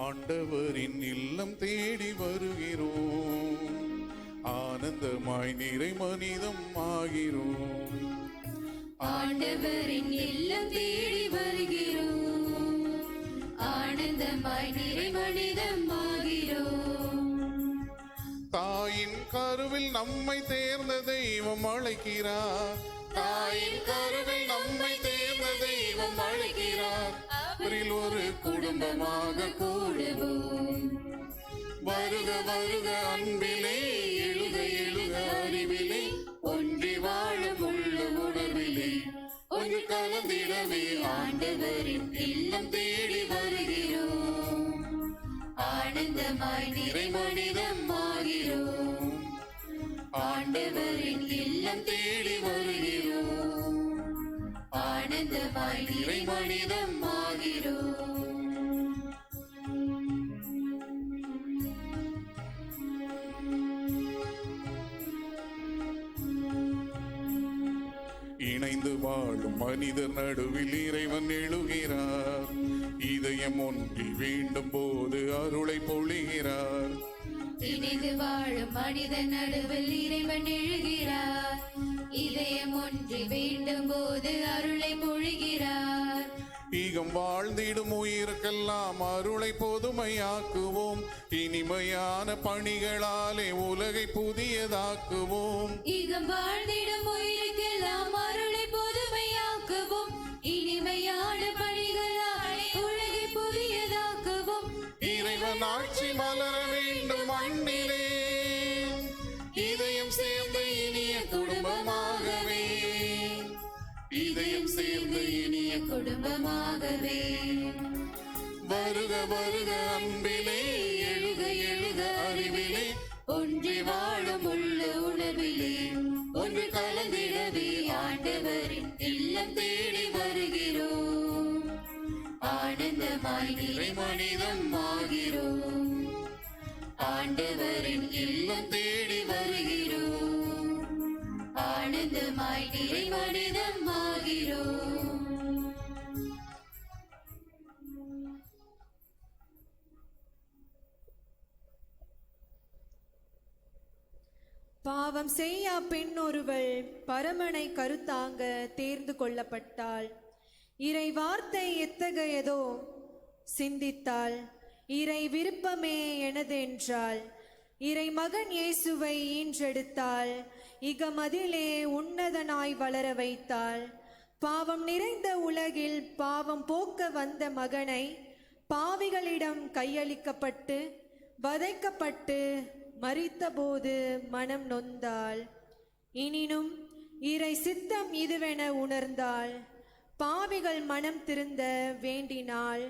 ஆண்டவரின் இல்லம் தேடி வருகிறோம், ஆனந்தமாய் நிறை மனிதம் ஆகிறோம். ஆண்டவரின் இல்லம் தேடி வருகிறோம், ஆனந்தமாய் நிறை மனிதம் ஆகிறோம். தாயின் கருவில் நம்மை தேர்ந்த தெய்வம் அழைக்கிறார், தாயின் கருவில் நம்மை தேர்ந்த தெய்வம் அழைக்கிறார். அவரில் ஒரு குடும்பமாக கூடுவோம். வருக வருக அன்பிலே, எழுக எழுக அறிவிலே, ஒன்றி வாழும் உள்ள உணர்விலே ஒன்று கலந்திடவே ஆண்டவரின் இல்லம் தேடி வருகிறோம், ஆனந்தமாய் நிறை மனிதம் ஆகிறோம். ஆண்டவரின் இல்லம் தேடி வருகிறோம், ஆனந்தமாய் நிறை மனிதம் ஆகிறோம். இணைந்து வாழும் மனிதர் நடுவில் இறைவன் எழுகிறார், இதயம் ஒன்றி வேண்டும் போது அருளை பொழிகிறார். இணைந்து வாழும் மனிதன் நடுவில் இறைவன் எழுகிறார், இதயம் ஒன்றி வேண்டும் போது அருளை பொழிகிறார். ஈகம் வாழ்ந்திடும் உயிருக்கெல்லாம் அருளை பொதுமையாக்குவோம், இனிமையான பணிகளாலே உலகை புதியதாக்குவோம். ஈகம் வாழ்ந்திடும் உயிருக்கெல்லாம் அருளை பொதுமையாக்குவோம், இனிமையான பணிகளாலே உலகை புதியதாக்குவோம். இறைவன் ஆட்சி மலர வேண்டும் மண்ணிலே, இதயம் சேர்ந்த இனிய குடும்பமாகவே, இதயம் சேர்ந்த இனிய குடும்பமாகவே. வருக வருக அன்பிலே, எழுக எழுக அறிவிலே, ஒன்றி வாழும் உள்ள உணர்விலே ஒன்று கலந்திடவே ஆண்டவரின் இல்லம் தேடி வருகிறோம், ஆனந்தமாய் நிறை மனிதம் ஆகிறோம். ஆண்டவரின் இல்லம் தேடி வருகிறோம், ஆனந்தமாய் நிறை மனிதம் ஆகிறோம். பாவம் செய்யா பெண் ஒருவள் பரமனை கருத்தாங்க தேர்ந்து கொள்ளப்பட்டாள். இறை வார்த்தை எத்தகையதோ சிந்தித்தாள், இறை விருப்பமே எனதென்றாள். இறை மகன் இயேசுவை ஈன்றெடுத்தாள், இகமதிலே உன்னதனாய் வளர வைத்தாள். பாவம் நிறைந்த உலகில் பாவம் போக்க வந்த மகனை பாவிகளிடம் கையளிக்கப்பட்டு வதைக்கப்பட்டு மரித்தபோது மனம் நொந்தாள். எனினும் இறை சித்தம் இதுவென உணர்ந்தாள். பாவிகள் மனம் திருந்த வேண்டினாள்.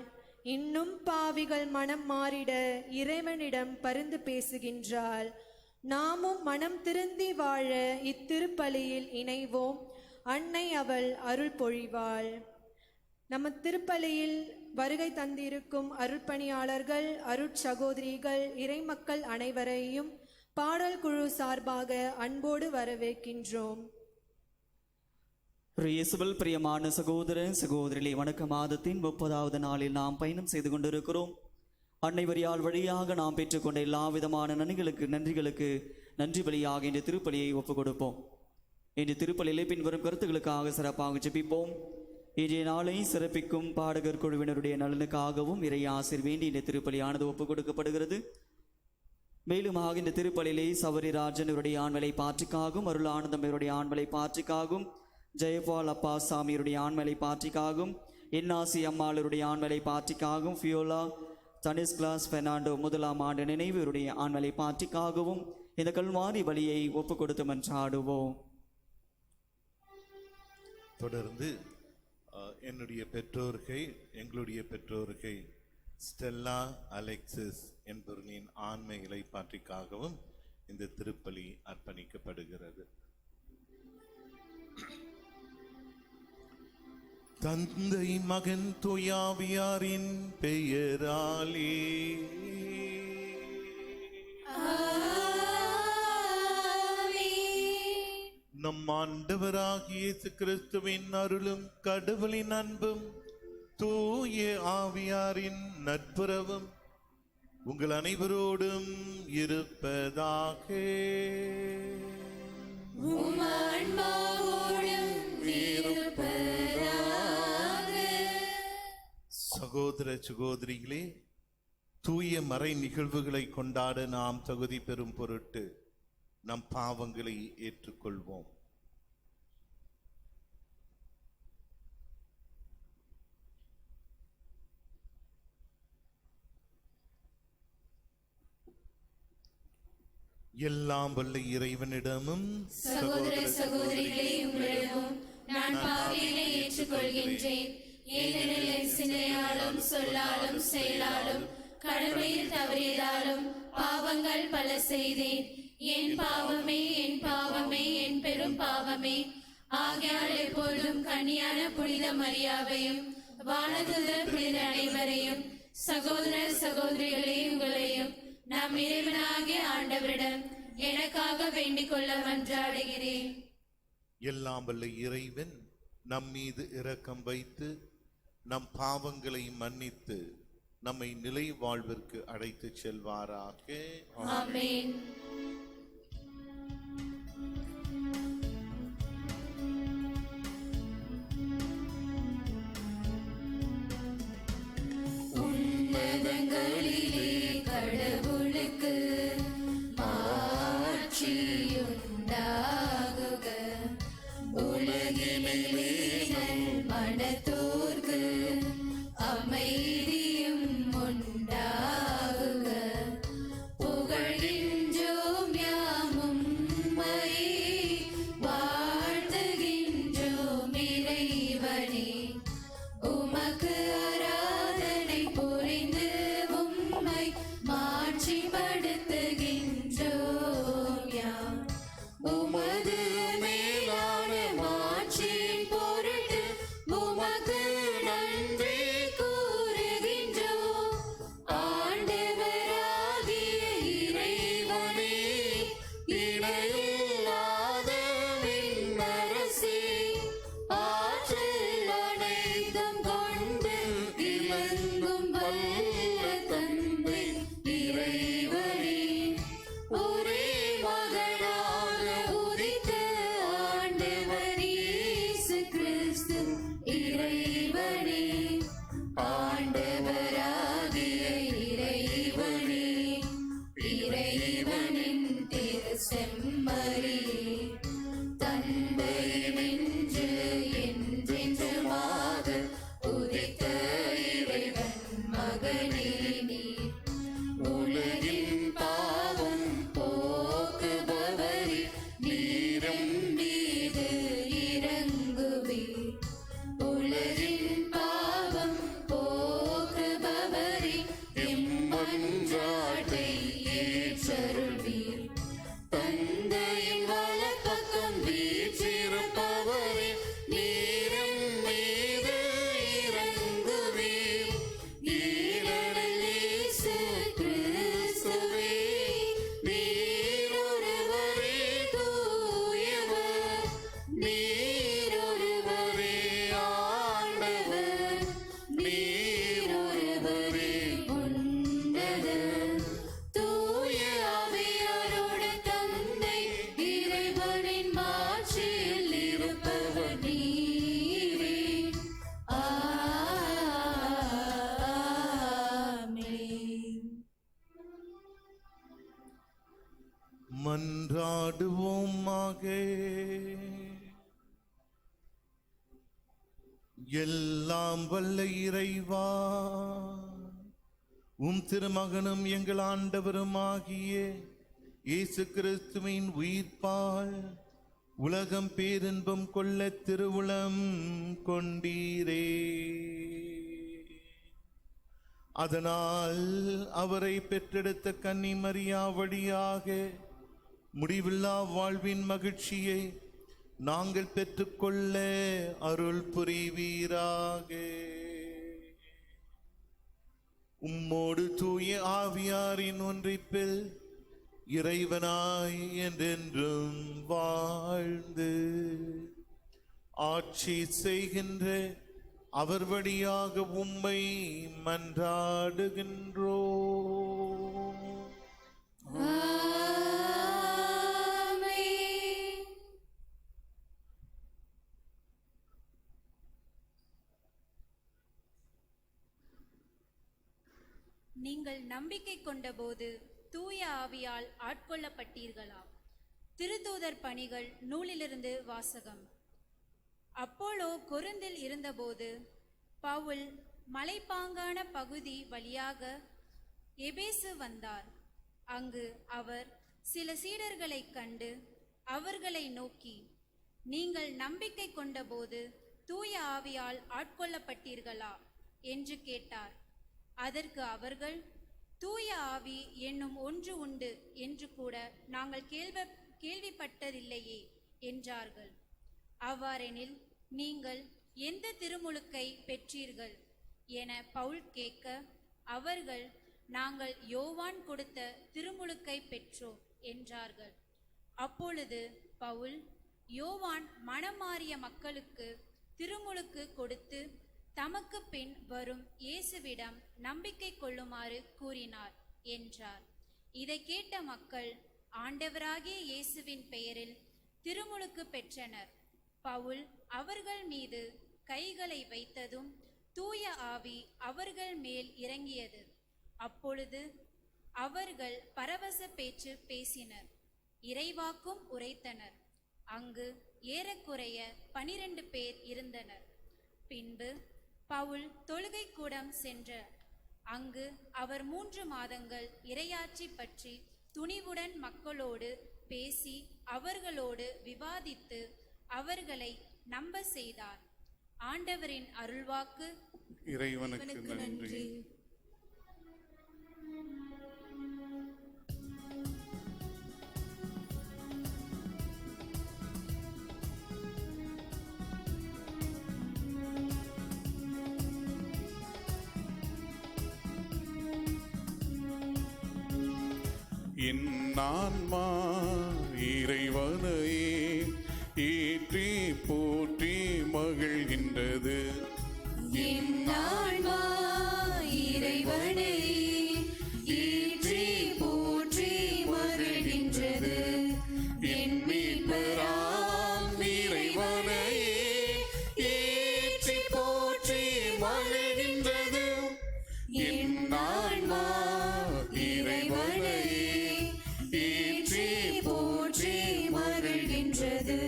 இன்னும் பாவிகள் மனம் மாறிட இறைவனிடம் பரிந்து பேசுகின்றாள். நாமும் மனம் திருந்தி வாழ இத்திருப்பலியில் இணைவோம். அன்னை அவள் அருள் பொழிவாள். நம்ம திருப்பலியில் வருகை தந்திருக்கும் அருட்பணியாளர்கள், அருட்சகோதரிகள், இறைமக்கள் அனைவரையும் பாடல் குழு சார்பாக அன்போடு வரவேற்கின்றோம். இயேசுவில் பிரியமான சகோதர சகோதரிகளே, வணக்க மாதத்தின் 30வது நாளில் நாம் பயணம் செய்து கொண்டிருக்கிறோம். அன்னை வரியால் வழியாக நாம் பெற்றுக்கொண்ட எல்லா விதமான நன்றிகளுக்கு நன்றி பலியாக இந்த திருப்பலியை ஒப்புக் கொடுப்போம். இன்று திருப்பலியிலே பின்வரும் கருத்துக்களுக்காக சிறப்பாக ஜெபிப்போம். இன்றைய நாளை சிறப்பிக்கும் பாடகர் குழுவினருடைய நலனுக்காகவும் இறை ஆசிர் வேண்டி இந்த திருப்பலியானது ஒப்புக் கொடுக்கப்படுகிறது. மேலும் இந்த திருப்பலியிலே சவரி ராஜன் இவருடைய ஆண்மலை பாற்றிக்காகவும், அருள் ஆனந்தம் இவருடைய ஆண்மலை பாற்றிக்காகவும், ஜெயபால் அப்பா சாமியுடைய ஆண்மலை பாற்றிக்காகவும், என்னாசி அம்மாளுடைய ஆண்மலை பாற்றிக்காகவும், ஃபியோலா தனிஸ் கிளாஸ் பெர்னாண்டோ 1ஆம் ஆண்டு நினைவு இவருடைய ஆண்மலை பாற்றிக்காகவும் இந்த கல்வாரி பலியை ஒப்புக் கொடுத்து மன்றாடுவோம். தொடர்ந்து என்னுடைய பெற்றோர்கள், எங்களுடைய பெற்றோர்கள் ஸ்டெல்லா அலெக்சிஸ் என்பவர்களின் ஆண்மைகளை பாற்றிக்காகவும் இந்த திருப்பலி அர்ப்பணிக்கப்படுகிறது. தந்தை மகன் தூயாவியாரின் பெயராலே நம் ஆண்டவராகிய இயேசு கிறிஸ்துவின் அருளும் கடவுளின் அன்பும் தூய ஆவியாரின் நட்புறவும் உங்கள் அனைவரோடும் இருப்பதாக. உம் ஆன்மாவோடும் இருப்பதாக. சகோதர சகோதரிகளே, தூய மறை நிகழ்வுகளை கொண்டாட நாம் தகுதி பெறும் பொருட்டு நம் பாவங்களை ஏற்றுக்கொள்வோம். எல்லாம் வல்ல இறைவனிடமும் சகோதர சகோதரிகளே, உங்களிடமும் நான் பாவியனை ஏற்றுக்கொள்கின்றேன். ஏனெனில் என் சிந்தையாலும் சொல்லாலும் செயலாலும் கடமையில் தவறியதாலும் பாவங்கள் பல செய்தேன். என் பாவமே, என் பாவமே, என் பெரும் பாவமே. ஆகையால் எப்பொழுதும் கன்னியான புனித மரியாவையும் வானதூதர் புனித அனைவரையும் சகோதர சகோதரிகளே உங்களையும் நம் இறைவனாகிய ஆண்டவரிடம் எனக்காக வேண்டிக் கொள்ள மன்றாடுகிறேன். எல்லாம் வல்ல இறைவன் நம் மீது இரக்கம் வைத்து நம் பாவங்களை மன்னித்து நம்மை நிலை வாழ்விற்கு அழைத்துச் செல்வாராக. ஆமென். உன்னதங்களிலே கடவுளுக்கு மாட்சியுண்டாகுக. உலகினிலே நல் மனத்தோர்க்கு அமைதியும் உண்டாகுக. புகழ்கின்றோம் யாமும் உம்மையே, வாழ்த்துகின்றோம் இறைவனே. உமக்கு ஆராதனை புரிந்து உம்மை மாட்சிப்படுத்துகின்றோம் யாம். உமது மேலான மாட்சியின் பொருட்டு உமக்கு நன்றி கூறுகின்றோம். ஆண்டவராகிய இறைவனே, இணையில்லாத விண்ணரசே, ஆற்றல் அனைத்தும் கொண்டு விளங்கும் வல்ல தந்தை இறைவனே, ஒரே மகனாக உதித்த ஆண்டவர் இயேசு கிறிஸ்து இறைவனே. ஆண்டவராகிய இறைவனே, இறைவனின் திரு செம்மறியே, தந்தையினின்று என்றென்றுமாக உதித்த இறைவன் மகனே நீர். உலகின் பாவம் போக்குபவரே, நீரம் மீது இறங்குவீர். உலகின் பாவம் போக்குபவரே, எம்மன்றாட்டை ஏற்றருள்வீர். தந்தையின் வலப்பக்கம் வீற்றிருப்பவரே, நீரம் மீது இறங்குவீர். ஈரடில் இயேசு கிறிஸ்துவே, நீர் ஒருவரே தூயவர், நீர் ஒருவரே ஆண்டவர், நீர் ஒருவரே உன்னதர். தூய ஆவியாரோடு தந்தை இறைவனின் மாட்சியில் இருப்பவர் நீரே. ஆமென். மன்றாடுவோமாக. எல்லாம் வல்ல இறைவா, உம் திருமகனும் எங்கள் ஆண்டவருமாகிய இயேசு கிறிஸ்துவின் உயிர்ப்பால் உலகம் பேரின்பம் கொள்ள திருவுளம் கொண்டீரே. அதனால் அவரை பெற்றெடுத்த கன்னி மரியா வழியாக முடிவில்லா வாழ்வின் மகிழ்ச்சியை நாங்கள் பெற்றுக்கொள்ள அருள் புரிவீராக. உம்மோடு தூய ஆவியாரின் ஒன்றிப்பில் இறைவனாய் என்றென்றும் வாழ்ந்து ஆட்சி செய்கின்ற அவர் வழியாக உம்மை மன்றாடுகின்றோம். நீங்கள் நம்பிக்கை கொண்டபோது தூய ஆவியால் ஆட்கொள்ளப்பட்டீர்களா? திருத்தூதர் பணிகள் நூலிலிருந்து வாசகம். அப்போலோ கொரிந்தில் இருந்தபோது பவுல் மலைப்பாங்கான பகுதி வழியாக எபேசு வந்தார். அங்கு அவர் சில சீடர்களைக் கண்டு அவர்களை நோக்கி, நீங்கள் நம்பிக்கை கொண்டபோது தூய ஆவியால் ஆட்கொள்ளப்பட்டீர்களா என்று கேட்டார். அதற்கு அவர்கள், தூய ஆவி என்னும் ஒன்று உண்டு என்று கூட நாங்கள் கேள்விப்பட்டதில்லையே என்றார்கள். அவ்வாறெனில் நீங்கள் எந்த திருமுழுக்கை பெற்றீர்கள் என பவுல் கேட்க, அவர்கள், நாங்கள் யோவான் கொடுத்த திருமுழுக்கை பெற்றோம் என்றார்கள். அப்பொழுது பவுல், யோவான் மனம் மாறிய மக்களுக்கு திருமுழுக்கு கொடுத்து தமக்கு பின் வரும் இயேசுவிடம் நம்பிக்கை கொள்ளுமாறு கூறினார் என்றார். இதை கேட்ட மக்கள் ஆண்டவராகிய இயேசுவின் பெயரில் திருமுழுக்கு பெற்றனர். பவுல் அவர்கள் மீது கைகளை வைத்ததும் தூய ஆவி அவர்கள் மேல் இறங்கியது. அப்பொழுது அவர்கள் பரவச பேச்சு பேசினர், இறைவாக்கும் உரைத்தனர். அங்கு ஏறக்குறைய 12 பேர் இருந்தனர். பின்பு பவுல் தொழுகை கூடம் சென்றார். அங்கு அவர் 3 மாதங்கள் இறையாட்சி பற்றி துணிவுடன் மக்களோடு பேசி அவர்களோடு விவாதித்து அவர்களை நம்ப செய்தார். ஆண்டவரின் அருள்வாக்கு. இறைவனுக்கு நன்றி. என் ஆன்மா இறைவனையே ஏற்றி போற்றி மகிழ்கின்றது. என் ஆன்மா இறைவனை ஏற்றி போற்றி மகிழ்கின்றது. என் மீட்பராம் இறைவனையே ஏற்றி போற்றி மகிழ்கின்றது. என் ஆன்மா இறைவனையே ஏற்றி போற்றி மகிழ்கின்றது.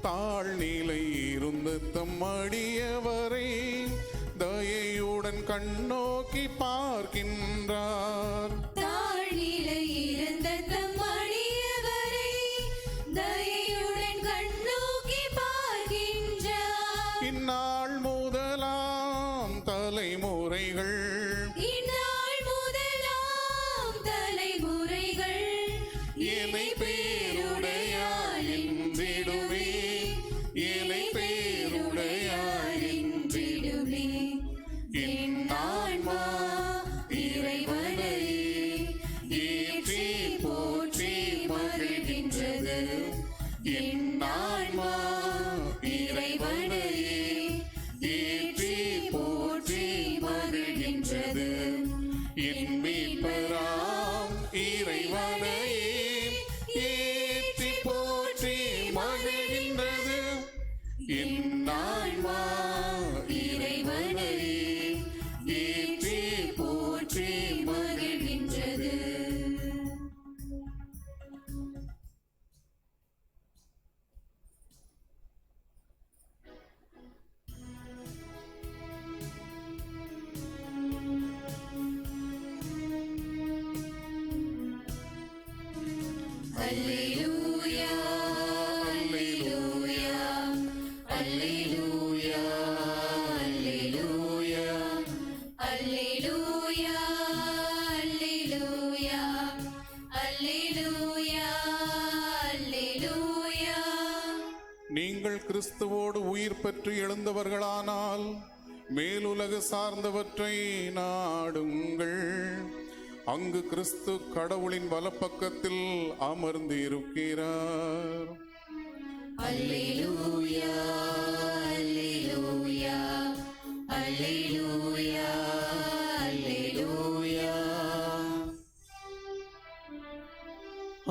தாழ்நிலை இருந்த தம் அடியவரை தயையுடன் கண்ணோக்கி பார்க்கின்றார். தாழ்நிலை இருந்த தம் அடியவரை தயையுடன் கண்ணோக்கி பார்க்கின்றார். இந்நாள் முதலாம் தலைமுறைகள் இந்நாள் முதலாம் தலைமுறைகள் என்னை பேருடையாள் என்றிடுவே, என்னை பேருடையாள் என்றிடுமே. என் ஆன்மா இறைவனையே ஏற்றி போற்றி மகிழ்கின்றது. என் ஆன்மா இறைவனையே ஏற்றி போற்றி மகிழ்கின்றது. என் மீட்பராம் இறைவனையே ஏற்றி போற்றி மகிழ்கின்றது. என் ஆன்மா இறைவனையே ஏற்றி போற்றி மகிழ்கின்றது. அல்லேலூயா அல்லேலூயா அல்லேலூயா அல்லேலூயா அல்லேலூயா அல்லேலூயா அல்லேலூயா. நீங்கள் கிறிஸ்துவோடு உயிர் பெற்று எழுந்தவர்களானால் மேலுலகு சார்ந்தவற்றை நாடுங்கள். அங்கு கிறிஸ்து கடவுளின் வலப்பக்கத்தில் அமர்ந்திருக்கிறார். அல்லேலூயா அல்லேலூயா அல்லேலூயா அல்லேலூயா.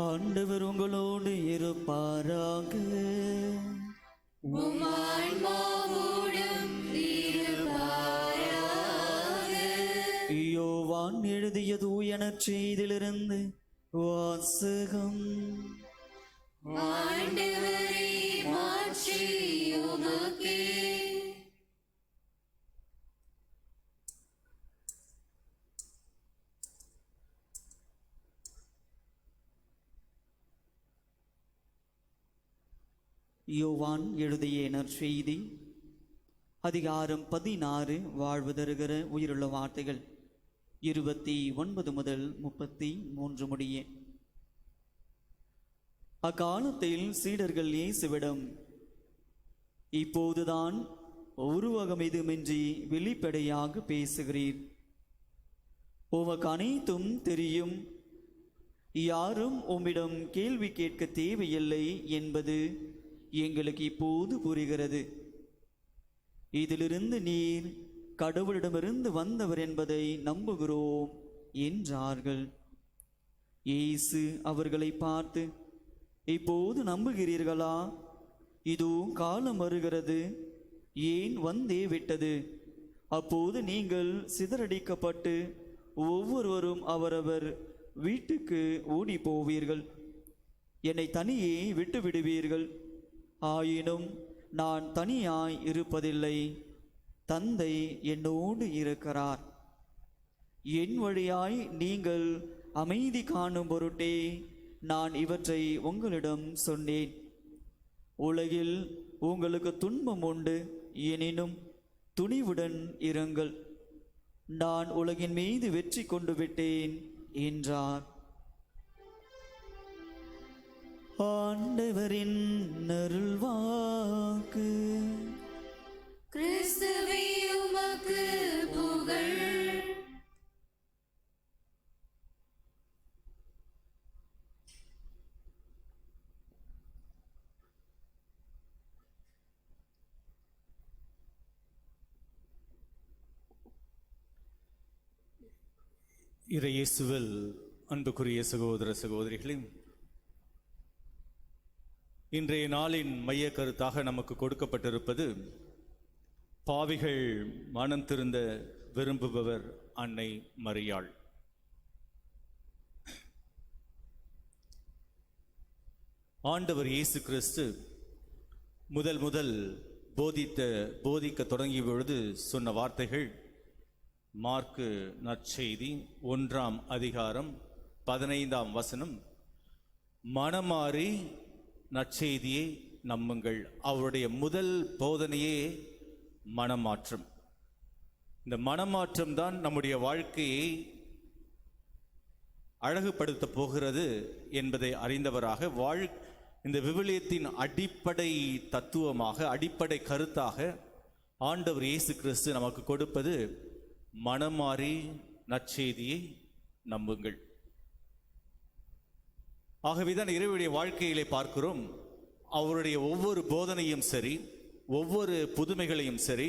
ஆண்டவர் ஆன்மாவோடும் இருப்பாராக. யோவான் எழுதிய தூய நற்செய்தியிலிருந்து வாசகம். ஆண்டவரே, மாட்சி உமக்கே. யோவான் எழுதிய நற்செய்தி அதிகாரம் 16 வாழ்வு தருகிற உயிருள்ள வார்த்தைகள் 29 முதல் 33 முடிய. அக்காலத்தில் சீடர்கள் இயேசுவிடம், இப்போதுதான் உருவகம் எதுமின்றி வெளிப்படையாக பேசுகிறீர். உமக்கு அனைத்தும் தெரியும். யாரும் உம்மிடம் கேள்வி கேட்க தேவையில்லை என்பது எங்களுக்கு இப்போது புரிகிறது. இதிலிருந்து நீர் கடவுளிடமிருந்து வந்தவர் என்பதை நம்புகிறோம் என்றார்கள். இயேசு அவர்களை பார்த்து, இப்போது நம்புகிறீர்களா? இதோ காலம் வருகிறது, ஏன் வந்தே விட்டது. அப்போது நீங்கள் சிதறடிக்கப்பட்டு ஒவ்வொருவரும் அவரவர் வீட்டுக்கு ஓடி போவீர்கள். என்னை தனியே விட்டு விடுவீர்கள். ஆயினும் நான் தனியாய் இருப்பதில்லை, தந்தை என்னோடு இருக்கிறார். என் வழியாய் நீங்கள் அமைதி காணும் பொருட்டே நான் இவற்றை உங்களிடம் சொன்னேன். உலகில் உங்களுக்கு துன்பம் உண்டு, எனினும் துணிவுடன் இருங்கள், நான் உலகின் மீது வெற்றி கொண்டு விட்டேன் என்றார். ஆண்டவரின் அருள்வாக்கு. கிறிஸ்துவே, உமக்கு புகழ். இறையேசுவில் அன்புக்குரிய சகோதர சகோதரிகளே, இன்றைய நாளின் மைய கருத்தாக நமக்கு கொடுக்கப்பட்டிருப்பது, பாவிகள் மனம் திருந்த விரும்புபவர் அன்னை மரியாள். ஆண்டவர் இயேசு கிறிஸ்து முதல் போதிக்க தொடங்கிய பொழுது சொன்ன வார்த்தைகள் மார்க்கு நற்செய்தி 1ஆம் அதிகாரம் 15ஆம் வசனம், மனமாறி நற்செய்தியை நம்புங்கள். அவருடைய முதல் போதனையே மனமாற்றம். இந்த மனமாற்றம் தான் நம்முடைய வாழ்க்கையை அழகுபடுத்த போகிறது என்பதை அறிந்தவராக இந்த விவிலியத்தின் அடிப்படை தத்துவமாக, அடிப்படை கருத்தாக ஆண்டவர் இயேசு கிறிஸ்து நமக்கு கொடுப்பது மனமாறி நற்செய்தியை நம்புங்கள். ஆகவேதான் இறைவனுடைய வாழ்க்கையிலே பார்க்கிறோம், அவருடைய ஒவ்வொரு போதனையும் சரி, ஒவ்வொரு புதுமைகளையும் சரி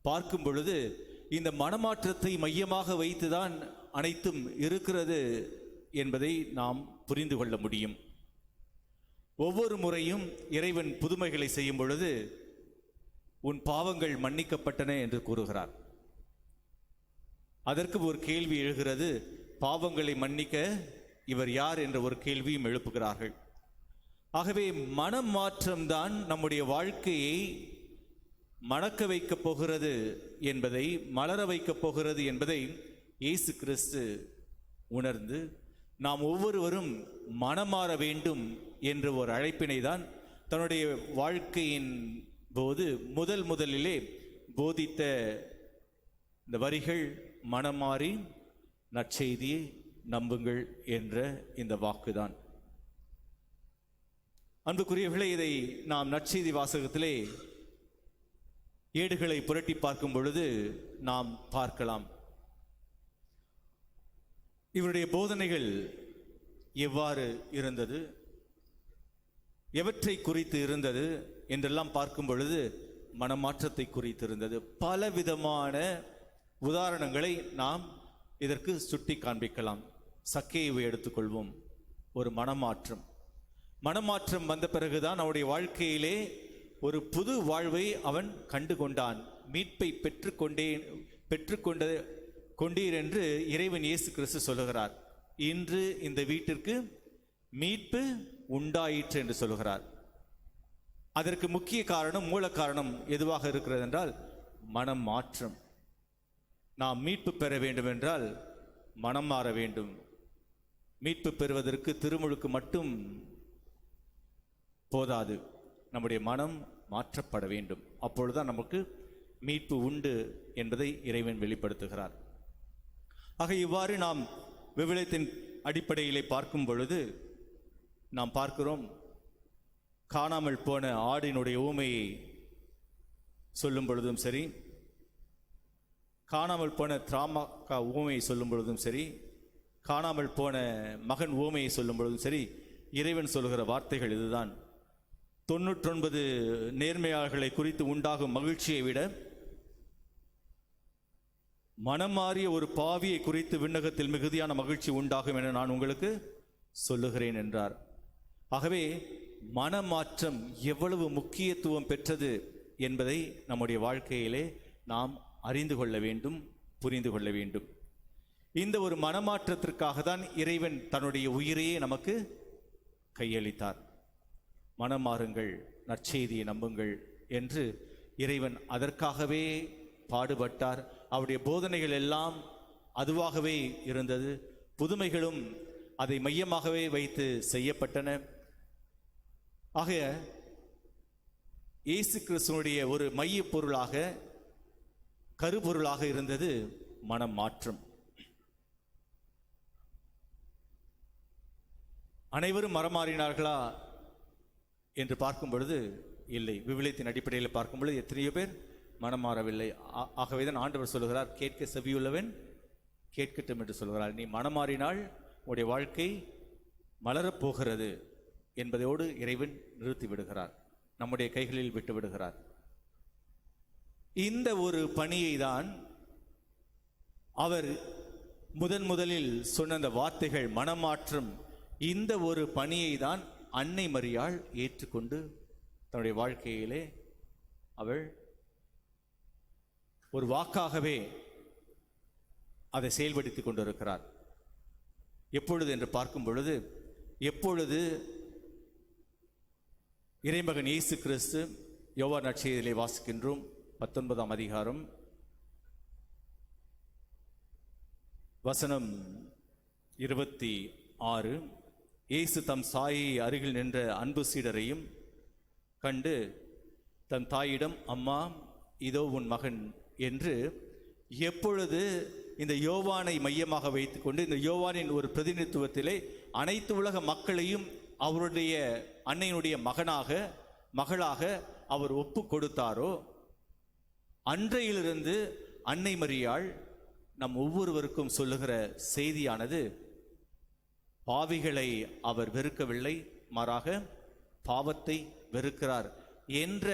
பார்க்கும் பொழுது இந்த மனமாற்றத்தை மையமாக வைத்துதான் அனைத்தும் இருக்கிறது என்பதை நாம் புரிந்து கொள்ள முடியும். ஒவ்வொரு முறையும் இறைவன் புதுமைகளை செய்யும் பொழுது உன் பாவங்கள் மன்னிக்கப்பட்டன என்று கூறுகிறார். அதற்கு ஒரு கேள்வி எழுகிறது, பாவங்களை மன்னிக்க இவர் யார் என்ற ஒரு கேள்வியும் எழுப்புகிறார்கள். ஆகவே மனமாற்றம்தான் நம்முடைய வாழ்க்கையை மணக்க வைக்கப் போகிறது என்பதை, மலர வைக்கப் போகிறது என்பதை இயேசு கிறிஸ்து உணர்ந்து நாம் ஒவ்வொருவரும் மனமாற வேண்டும் என்ற ஒரு அழைப்பினை தான் தன்னுடைய வாழ்க்கையின் போது முதலிலே போதித்த இந்த வரிகள், மனமாறி நற்செய்தியை நம்புங்கள் என்ற இந்த வாக்குதான். அன்புக்குரியவர்களே, இதை நாம் நற்செய்தி வாசகத்திலே ஏடுகளை புரட்டி பார்க்கும் பொழுது நாம் பார்க்கலாம். இவருடைய போதனைகள் எவ்வாறு இருந்தது, எவற்றை குறித்து இருந்தது என்றெல்லாம் பார்க்கும் பொழுது மனமாற்றத்தை குறித்து இருந்தது. பலவிதமான உதாரணங்களை நாம் இதற்கு சுட்டி காண்பிக்கலாம். சக்கேயுவை எடுத்துக்கொள்வோம். ஒரு மனமாற்றம் வந்த பிறகுதான் அவருடைய வாழ்க்கையிலே ஒரு புது வாழ்வை அவன் கண்டு கொண்டான். மீட்பை கொண்டீர் என்று இறைவன் இயேசு கிறிஸ்து சொல்லுகிறார். இன்று இந்த வீட்டிற்கு மீட்பு உண்டாயிற்று என்று சொல்லுகிறார். அதற்கு முக்கிய காரணம், மூல காரணம் எதுவாக இருக்கிறது என்றால் மனம் மாற்றம். நாம் மீட்பு பெற வேண்டும் என்றால் மனம் மாற வேண்டும். மீட்பு பெறுவதற்கு திருமுழுக்கு மட்டும் போதாது, நம்முடைய மனம் மாற்றப்பட வேண்டும். அப்பொழுதுதான் நமக்கு மீட்பு உண்டு என்பதை இறைவன் வெளிப்படுத்துகிறார். ஆக இவ்வாறு நாம் விவிலியத்தின் அடிப்படையிலே பார்க்கும் பொழுது நாம் பார்க்கிறோம், காணாமல் போன ஆடினுடைய ஊமையை சொல்லும் பொழுதும் சரி, காணாமல் போன திராமாக்கா ஊமையை சொல்லும் பொழுதும் சரி, காணாமல் போன மகன் ஊமையை சொல்லும் பொழுதும் சரி, இறைவன் சொல்லுகிற வார்த்தைகள் இதுதான். 99 நேர்மையாளர்களை குறித்து உண்டாகும் மகிழ்ச்சியை விட மனம் மாறிய ஒரு பாவியை குறித்து விண்ணகத்தில் மிகுதியான மகிழ்ச்சி உண்டாகும் என நான் உங்களுக்கு சொல்லுகிறேன் என்றார். ஆகவே மனமாற்றம் எவ்வளவு முக்கியத்துவம் பெற்றது என்பதை நம்முடைய வாழ்க்கையிலே நாம் அறிந்து கொள்ள வேண்டும், புரிந்து கொள்ள வேண்டும். இந்த ஒரு மனமாற்றத்திற்காக தான் இறைவன் தன்னுடைய உயிரையே நமக்கு கையளித்தார். மனம் மாறுங்கள், நற்செய்தியை நம்புங்கள் என்று இறைவன் அதற்காகவே பாடுபட்டார். அவருடைய போதனைகள் எல்லாம் அதுவாகவே இருந்தது. புதுமைகளும் அதை மையமாகவே வைத்து செய்யப்பட்டன. ஆக இயேசு கிறிஸ்துவனுடைய ஒரு மைய பொருளாக, கருப்பொருளாக இருந்தது மனம் மாற்றம். அனைவரும் மனம் மாறினார்களா என்று பார்க்கும் பொழுது இல்லை. விவிலியத்தின் அடிப்படையில் பார்க்கும் பொழுது எத்தனையோ பேர் மனம் மாறவில்லை. ஆகவேதான் ஆண்டவர் சொல்லுகிறார், கேட்க செவியுள்ளவன் கேட்கட்டும் என்று சொல்கிறார். நீ மனம் மாறினால் உன்னுடைய வாழ்க்கை மலரப்போகிறது என்பதோடு இறைவன் நிறுத்தி விடுகிறார், நம்முடைய கைகளில் விட்டு விடுகிறார். இந்த ஒரு பணியை தான் அவர் முதலில் சொன்ன அந்த வார்த்தைகள் மனமாற்றம், இந்த ஒரு பணியை தான் அன்னை மரியாள் ஏற்றுக்கொண்டு தன்னுடைய வாழ்க்கையிலே அவள் ஒரு வாக்காகவே அதை செயல்படுத்திக் கொண்டிருக்கிறார். எப்பொழுது என்று பார்க்கும் பொழுது, எப்பொழுது இறைமகன் இயேசு கிறிஸ்து யோவான் நற்செய்தியிலே வாசிக்கின்றோம் 19ஆம் அதிகாரம் வசனம் 26. இயேசு தம் சாயை அருகில் நின்ற அன்பு சீடரையும் கண்டு தன் தாயிடம், அம்மா இதோ உன் மகன் என்று எப்பொழுது இந்த யோவானை மையமாக வைத்துக்கொண்டு இந்த யோவானின் ஒரு பிரதிநிதித்துவத்திலே அனைத்து உலக மக்களையும் அவருடைய அன்னையினுடைய மகளாக அவர் ஒப்பு கொடுத்தாரோ, அன்றையிலிருந்து அன்னை மரியாள் நம் ஒவ்வொருவருக்கும் சொல்லுகிற செய்தியானது, பாவிகளை அவர் வெறுக்கவில்லை, மாறாக பாவத்தை வெறுக்கிறார் என்ற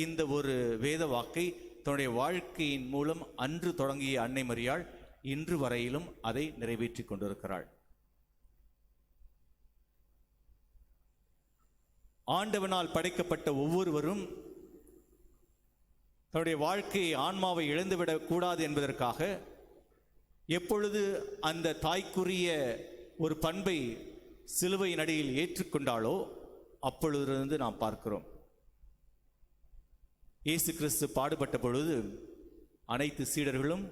இந்த ஒரு வேத வாக்கை தன்னுடைய வாழ்க்கையின் மூலம் அன்று தொடங்கிய அன்னை மரியாள் இன்று வரையிலும் அதை நிறைவேற்றி கொண்டிருக்கிறாள். ஆண்டவனால் படைக்கப்பட்ட ஒவ்வொருவரும் தன்னுடைய வாழ்க்கையை, ஆன்மாவை இழந்துவிடக் கூடாது என்பதற்காக எப்பொழுது அந்த தாய்க்குரிய ஒரு பண்பை சிலுவையின் அடியில் ஏற்றுக்கொண்டாலோ அப்பொழுதிலிருந்து நாம் பார்க்கிறோம். இயேசு கிறிஸ்து பாடுபட்ட பொழுது அனைத்து சீடர்களும்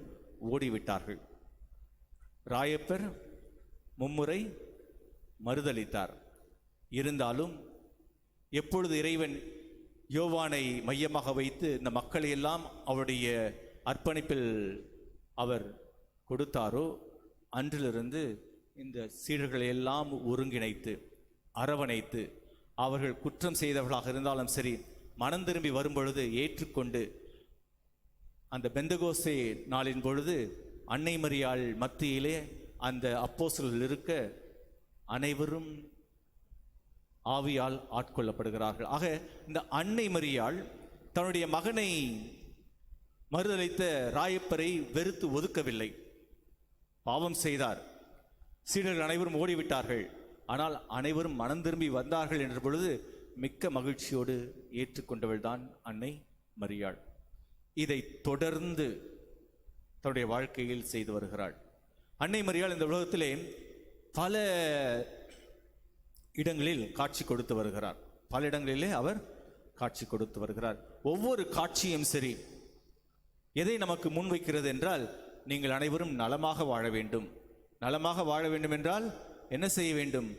ஓடிவிட்டார்கள். ராயப்பர் மும்முறை மறுதளித்தார். இருந்தாலும் எப்பொழுது இறைவன் யோவானை மையமாக வைத்து இந்த மக்களை எல்லாம் அவருடைய அர்ப்பணிப்பில் அவர் கொடுத்தாரோ, அன்றிலிருந்து இந்த சீடர்களை எல்லாம் ஒருங்கிணைத்து அரவணைத்து, அவர்கள் குற்றம் செய்தவர்களாக இருந்தாலும் சரி, மனம் திரும்பி வரும்பொழுது ஏற்றுக்கொண்டு, அந்த பெந்தகோஸ்தே நாளின் பொழுது அன்னை மரியாள் மத்தியிலே அந்த அப்போஸ்தலர்கள் இருக்க அனைவரும் ஆவியால் ஆட்கொள்ளப்படுகிறார்கள். ஆக இந்த அன்னை மரியாள் தன்னுடைய மகனை மறுதளித்த ராயப்பரை வெறுத்து ஒதுக்கவில்லை. பாவம் செய்தார், சீடர்கள் அனைவரும் ஓடிவிட்டார்கள், ஆனால் அனைவரும் மனம் திரும்பி வந்தார்கள் என்ற பொழுது மிக்க மகிழ்ச்சியோடு ஏற்றுக்கொண்டவள்தான் அன்னை மரியாள். இதை தொடர்ந்து தன்னுடைய வாழ்க்கையில் செய்து வருகிறாள். அன்னை மரியாள் இந்த உலகத்திலே பல இடங்களில் காட்சி கொடுத்து வருகிறார். பல இடங்களிலே அவர் காட்சி கொடுத்து வருகிறார். ஒவ்வொரு காட்சியும் சரி எதை நமக்கு முன்வைக்கிறது என்றால், நீங்கள் அனைவரும் நலமாக வாழ வேண்டும். நலமாக வாழ வேண்டும் என்றால் என்ன செய்ய வேண்டும்?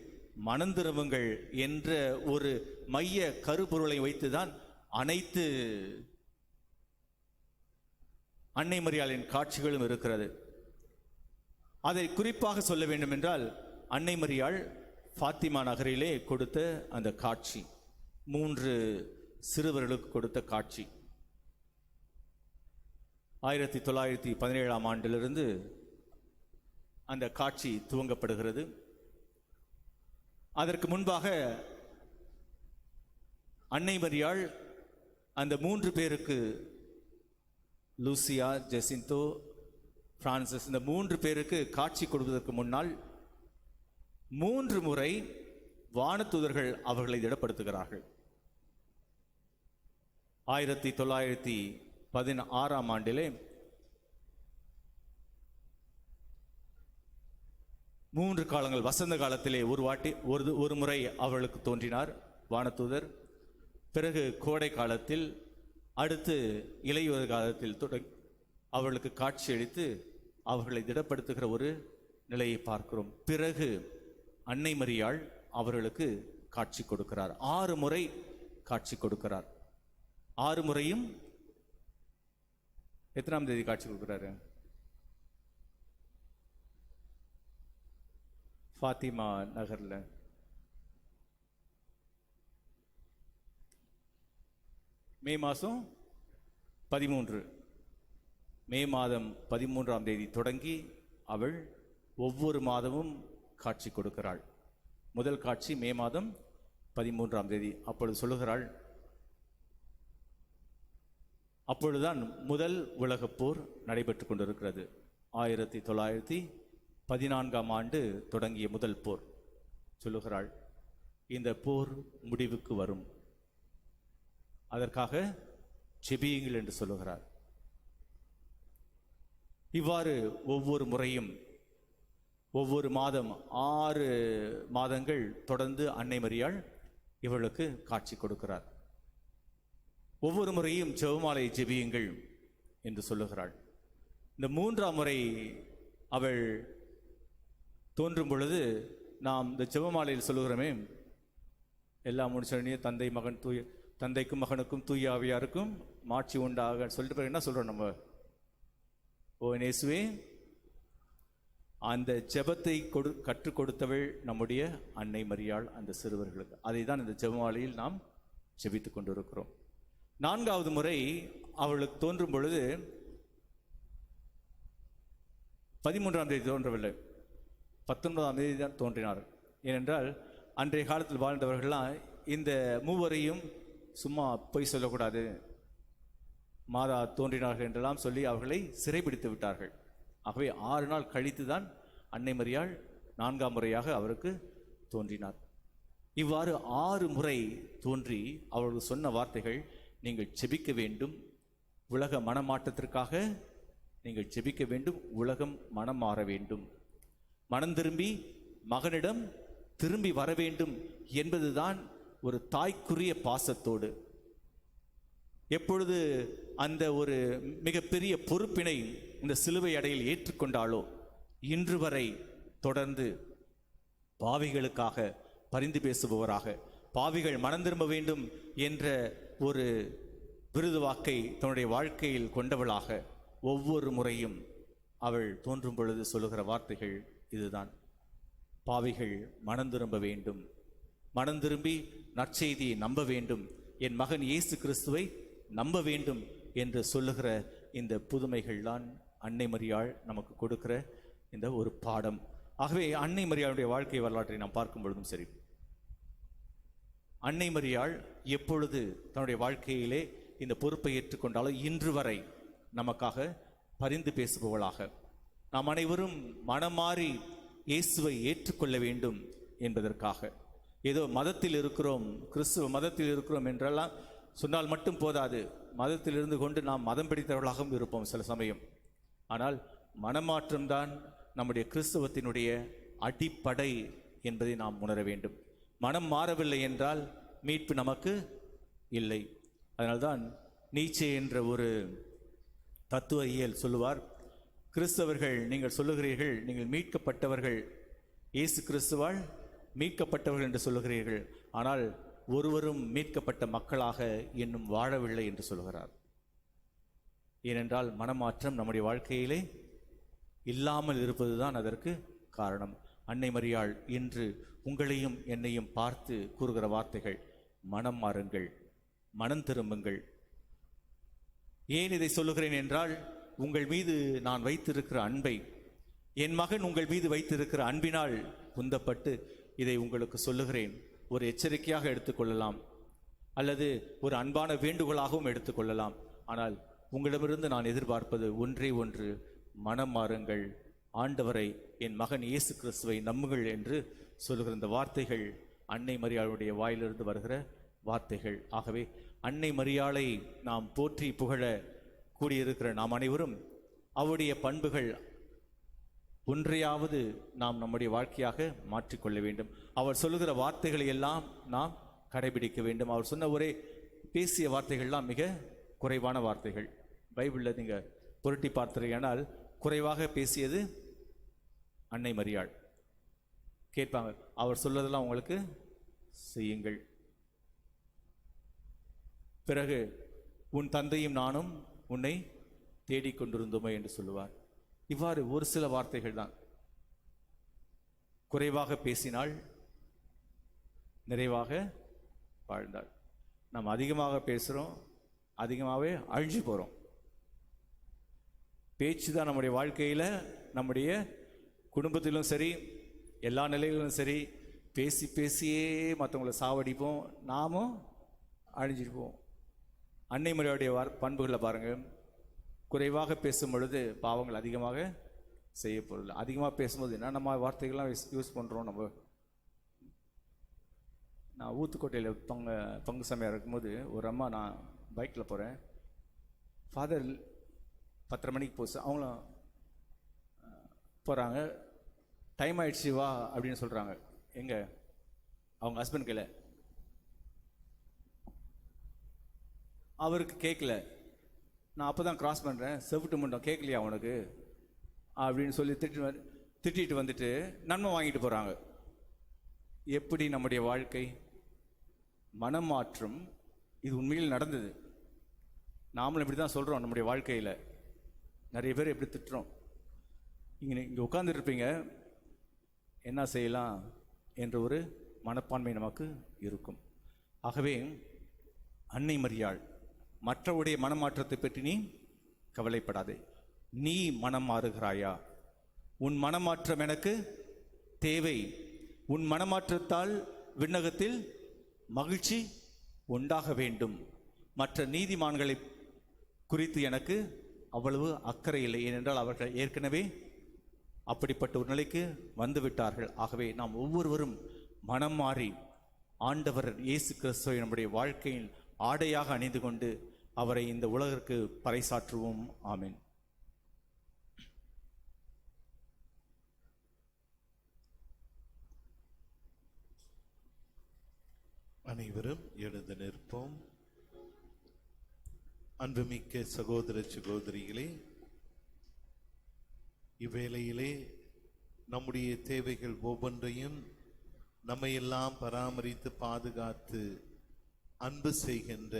மனம் திரும்புங்கள் என்ற ஒரு மைய கருப்பொருளை வைத்துதான் அனைத்து அன்னை மரியாளின் காட்சிகளும் இருக்கிறது. அதை குறிப்பாக சொல்ல வேண்டும் என்றால், அன்னை மரியாள் ஃபாத்திமா நகரிலே கொடுத்த அந்த காட்சி, 3 சிறுவர்களுக்கு கொடுத்த காட்சி 1917ஆம் ஆண்டிலிருந்து அந்த காட்சி துவங்கப்படுகிறது. அதற்கு முன்பாக அன்னை மரியாள் அந்த 3 பேருக்கு, லூசியா, ஜெசிந்தோ, பிரான்சிஸ், இந்த 3 பேருக்கு காட்சி கொடுப்பதற்கு முன்னால் 3 முறை வானதூதர்கள் அவர்களை திடப்படுத்துகிறார்கள். 1916ஆம் ஆண்டிலே 3 காலங்கள், வசந்த காலத்திலே ஒரு முறை அவர்களுக்கு தோன்றினார் வானதூதர். பிறகு கோடை காலத்தில், அடுத்து இலையுதிர் காலத்தில் அவர்களுக்கு காட்சியளித்து அவர்களை திடப்படுத்துகிற ஒரு நிலையை பார்க்கிறோம். பிறகு அன்னை மரியாள் அவர்களுக்கு காட்சி கொடுக்கிறார். 6 முறை காட்சி கொடுக்கிறார். 6 முறையும் எத்தனாம் தேதி காட்சி கொடுக்கிறாரு? ஃபாத்திமா நகர்ல மே மாதம் 13, மே மாதம் 13ஆம் தேதி தொடங்கி அவள் ஒவ்வொரு மாதமும் காட்சி கொடுக்கிறாள். முதல் காட்சி மே மாதம் 13ஆம் தேதி. அப்பொழுது சொல்லுகிறாள், அப்பொழுதுதான் முதல் உலகப் போர் நடைபெற்று கொண்டிருக்கிறது. 1914ஆம் ஆண்டு தொடங்கிய முதல் போர். சொல்லுகிறாள், இந்த போர் முடிவுக்கு வரும், அதற்காக ஜெபியுங்கள் என்று சொல்லுகிறார். இவ்வாறு ஒவ்வொரு முறையும் ஒவ்வொரு மாதம் 6 மாதங்கள் தொடர்ந்து அன்னை மரியாள் இவளுக்கு காட்சி கொடுக்கிறார். ஒவ்வொரு முறையும் ஜெபமாலை ஜெபியுங்கள் என்று சொல்லுகிறாள். இந்த 3ஆம் முறை அவள் தோன்றும் பொழுது நாம் இந்த ஜெபமாலையில் சொல்லுகிறோமே, எல்லாம் முடிச்சோடனே தந்தைக்கும் மகனுக்கும் தூய ஆவியாருக்கும் மாட்சி உண்டாக சொல்லிட்டு பிறகு என்ன சொல்றோம் நம்ம? ஓ இயேசுவே, அந்த ஜெபத்தை கற்றுக் கொடுத்தவள் நம்முடைய அன்னை மரியாள் அந்த சிறுவர்களுக்கு. அதை தான் இந்த ஜெபமாலையில் நாம் ஜெபித்துக் கொண்டிருக்கிறோம். 4வது முறை அவளுக்கு தோன்றும் பொழுது 13ஆம் தேதி தோன்றவில்லை, 19ஆம் தேதி தான் தோன்றினார். ஏனென்றால் அன்றைய காலத்தில் வாழ்ந்தவர்கள்லாம் இந்த மூவரையும் சும்மா பொய் சொல்லக்கூடாது, மாதா தோன்றினார்கள் என்றெல்லாம் சொல்லி அவர்களை சிறைபிடித்து விட்டார்கள். ஆகவே 6 நாள் கழித்து தான் அன்னை மரியாள் 4ஆம் முறையாக அவருக்கு தோன்றினார். இவ்வாறு 6 முறை தோன்றி அவர்கள் சொன்ன வார்த்தைகள், நீங்கள் ஜெபிக்க வேண்டும், உலக மனமாற்றத்திற்காக நீங்கள் ஜெபிக்க வேண்டும், உலகம் மனம் மாற வேண்டும், மனம் திரும்பி மகனிடம் திரும்பி வர வேண்டும் என்பதுதான் ஒரு தாய்க்குரிய பாசத்தோடு. எப்பொழுது அந்த ஒரு மிகப்பெரிய பொறுப்பினை இந்த சிலுவை அடையில் ஏற்றுக்கொண்டாலோ, இன்று வரை தொடர்ந்து பாவிகளுக்காக பரிந்து பேசுபவராக, பாவிகள் மனம் திரும்ப வேண்டும் என்ற ஒரு விருது வாக்கை தன்னுடைய வாழ்க்கையில் கொண்டவளாக ஒவ்வொரு முறையும் அவள் தோன்றும் பொழுது சொல்லுகிற வார்த்தைகள் இதுதான். பாவிகள் மனம் திரும்ப வேண்டும், மனம் திரும்பி நற்செய்தியை நம்ப வேண்டும், என் மகன் இயேசு கிறிஸ்துவை நம்ப வேண்டும் என்று சொல்லுகிற இந்த புதுமைகள் தான் அன்னை மரியாள் நமக்கு கொடுக்கிற இந்த ஒரு பாடம். ஆகவே அன்னை மரியாளுடைய வாழ்க்கை வரலாற்றை நாம் பார்க்கும் பொழுதும் சரி, அன்னை மரியாள் எப்பொழுது தன்னுடைய வாழ்க்கையிலே இந்த பொறுப்பை ஏற்றுக்கொண்டாலும் இன்று வரை நமக்காக பரிந்து பேசுபவளாக, நாம் அனைவரும் மனமாறி இயேசுவை ஏற்றுக்கொள்ள வேண்டும் என்பதற்காக, ஏதோ மதத்தில் இருக்கிறோம், கிறிஸ்துவ மதத்தில் இருக்கிறோம் என்றெல்லாம் சொன்னால் மட்டும் போதாது. மதத்தில் இருந்து கொண்டு நாம் மதம் பிடித்தவர்களாகவும் இருப்போம் சில சமயம். ஆனால் மனமாற்றம்தான் நம்முடைய கிறிஸ்தவத்தினுடைய அடிப்படை என்பதை நாம் உணர வேண்டும். மனம் மாறவில்லை என்றால் மீட்பு நமக்கு இல்லை. அதனால்தான் நீச்சே என்ற ஒரு தத்துவ இயல் சொல்லுவார், கிறிஸ்தவர்கள் நீங்கள் சொல்லுகிறீர்கள் நீங்கள் மீட்கப்பட்டவர்கள், இயேசு கிறிஸ்துவால் மீட்கப்பட்டவர்கள் என்று சொல்லுகிறீர்கள், ஆனால் ஒருவரும் மீட்கப்பட்ட மக்களாக இன்னும் வாழவில்லை என்று சொல்கிறார். ஏனென்றால் மனமாற்றம் நம்முடைய வாழ்க்கையிலே இல்லாமல் இருப்பதுதான் அதற்கு காரணம். அன்னை மரியாள் இன்று உங்களையும் என்னையும் பார்த்து கூறுகிற வார்த்தைகள், மனம் மாறுங்கள், மனம் திரும்புங்கள். ஏன் இதை சொல்லுகிறேன் என்றால், உங்கள் மீது நான் வைத்திருக்கிற அன்பை, என் மகன் உங்கள் மீது வைத்திருக்கிற அன்பினால் உந்தப்பட்டு இதை உங்களுக்கு சொல்லுகிறேன். ஒரு எச்சரிக்கையாக எடுத்துக்கொள்ளலாம், அல்லது ஒரு அன்பான வேண்டுகோளாகவும் எடுத்துக்கொள்ளலாம். ஆனால் உங்களிடமிருந்து நான் எதிர்பார்ப்பது ஒன்றே ஒன்று, மனம் மாறுங்கள், ஆண்டவரை, என் மகன் இயேசு கிறிஸ்துவை நம்புங்கள் என்று சொல்லுகிற இந்த வார்த்தைகள் அன்னை மரியாளுடைய வாயிலிருந்து வருகிற வார்த்தைகள். ஆகவே அன்னை மரியாளை நாம் போற்றி புகழ கூடியிருக்கிற நாம் அனைவரும் அவருடைய பண்புகள் ஒன்றையாவது நாம் நம்முடைய வாழ்க்கையாக மாற்றிக்கொள்ள வேண்டும். அவர் சொல்லுகிற வார்த்தைகளை எல்லாம் நாம் கடைபிடிக்க வேண்டும். அவர் சொன்ன ஒரே பேசிய வார்த்தைகள்லாம் மிக குறைவான வார்த்தைகள். பைபிளில் நீங்கள் புரட்டி பார்த்தீர்கள், குறைவாக பேசியது அன்னை மரியாள். கேட்பாங்க, அவர் சொல்வதெல்லாம் உங்களுக்கு செய்யுங்கள். பிறகு உன் தந்தையும் நானும் உன்னை தேடிக்கொண்டிருந்தோமே என்று சொல்லுவார். இவ்வாறு ஒரு சில வார்த்தைகள் தான். குறைவாக பேசினாள், நிறைவாக வாழ்ந்தாள். நாம் அதிகமாக பேசுகிறோம், அதிகமாகவே அழிஞ்சு போகிறோம். பேச்சு தான் நம்முடைய வாழ்க்கையில், நம்முடைய குடும்பத்திலும் சரி, எல்லா நிலைகளிலும் சரி, பேசி பேசியே மற்றவங்களை சாவடிப்போம், நாமும் அழிஞ்சிருப்போம். அன்னை மரியாளுடைய பண்புகளை பாருங்கள். குறைவாக பேசும் பொழுது பாவங்கள் அதிகமாக செய்ய போகிறது. அதிகமாக பேசும்போது என்ன நம்ம வார்த்தைகள்லாம் யூஸ் பண்ணுறோம். நான் ஊத்துக்கோட்டையில் பங்கு சமயம் இருக்கும்போது ஒரு அம்மா, நான் பைக்கில் போகிறேன், ஃபாதர் 10:30 மணிக்கு போச்சு, அவங்களும் போகிறாங்க, டைம் ஆயிடுச்சு வா அப்படின்னு சொல்கிறாங்க. எங்கே? அவங்க ஹஸ்பண்ட் கையில். அவருக்கு கேட்கல. நான் அப்போ தான் கிராஸ் பண்ணுறேன், செவிட்டு முண்டம் கேட்கலையா அவனுக்கு அப்படின்னு சொல்லி திட்டிட்டு வந்துட்டு நன்மை வாங்கிட்டு போகிறாங்க. எப்படி நம்முடைய வாழ்க்கை? மனமாற்றம் இது உண்மையில் நடந்தது. நாமளும் இப்படி தான் சொல்கிறோம். நம்முடைய வாழ்க்கையில் நிறைய பேர் எப்படி திட்டுறோம். இங்கே உட்கார்ந்துருப்பீங்க, என்ன செய்யலாம் என்ற ஒரு மனப்பான்மை நமக்கு இருக்கும். ஆகவே அன்னை மரியாள், மற்றவருடைய மனமாற்றத்தை பற்றி நீ கவலைப்படாதே, நீ மனம் மாறுகிறாயா? உன் மனமாற்றம் எனக்கு தேவை. உன் மனமாற்றத்தால் விண்ணகத்தில் மகிழ்ச்சி உண்டாக வேண்டும். மற்ற நீதிமான்களை குறித்து எனக்கு அவ்வளவு அக்கறை இல்லை, ஏனென்றால் அவர்கள் ஏற்கனவே அப்படிப்பட்ட ஒரு நிலைக்கு வந்து விட்டார்கள். ஆகவே நாம் ஒவ்வொருவரும் மனம் மாறி ஆண்டவர் இயேசு கிறிஸ்துவை நம்முடைய வாழ்க்கையில் ஆடையாக அணிந்து கொண்டு அவரை இந்த உலகிற்கு பறைசாற்றுவோம். ஆமென். அனைவரும் எழுந்து நிற்போம். அன்புமிக்க சகோதர சகோதரிகளே, இவ்வேளையிலே நம்முடைய தேவைகள் ஒவ்வொன்றையும் நம்மையெல்லாம் பராமரித்து பாதுகாத்து அன்பு செய்கின்ற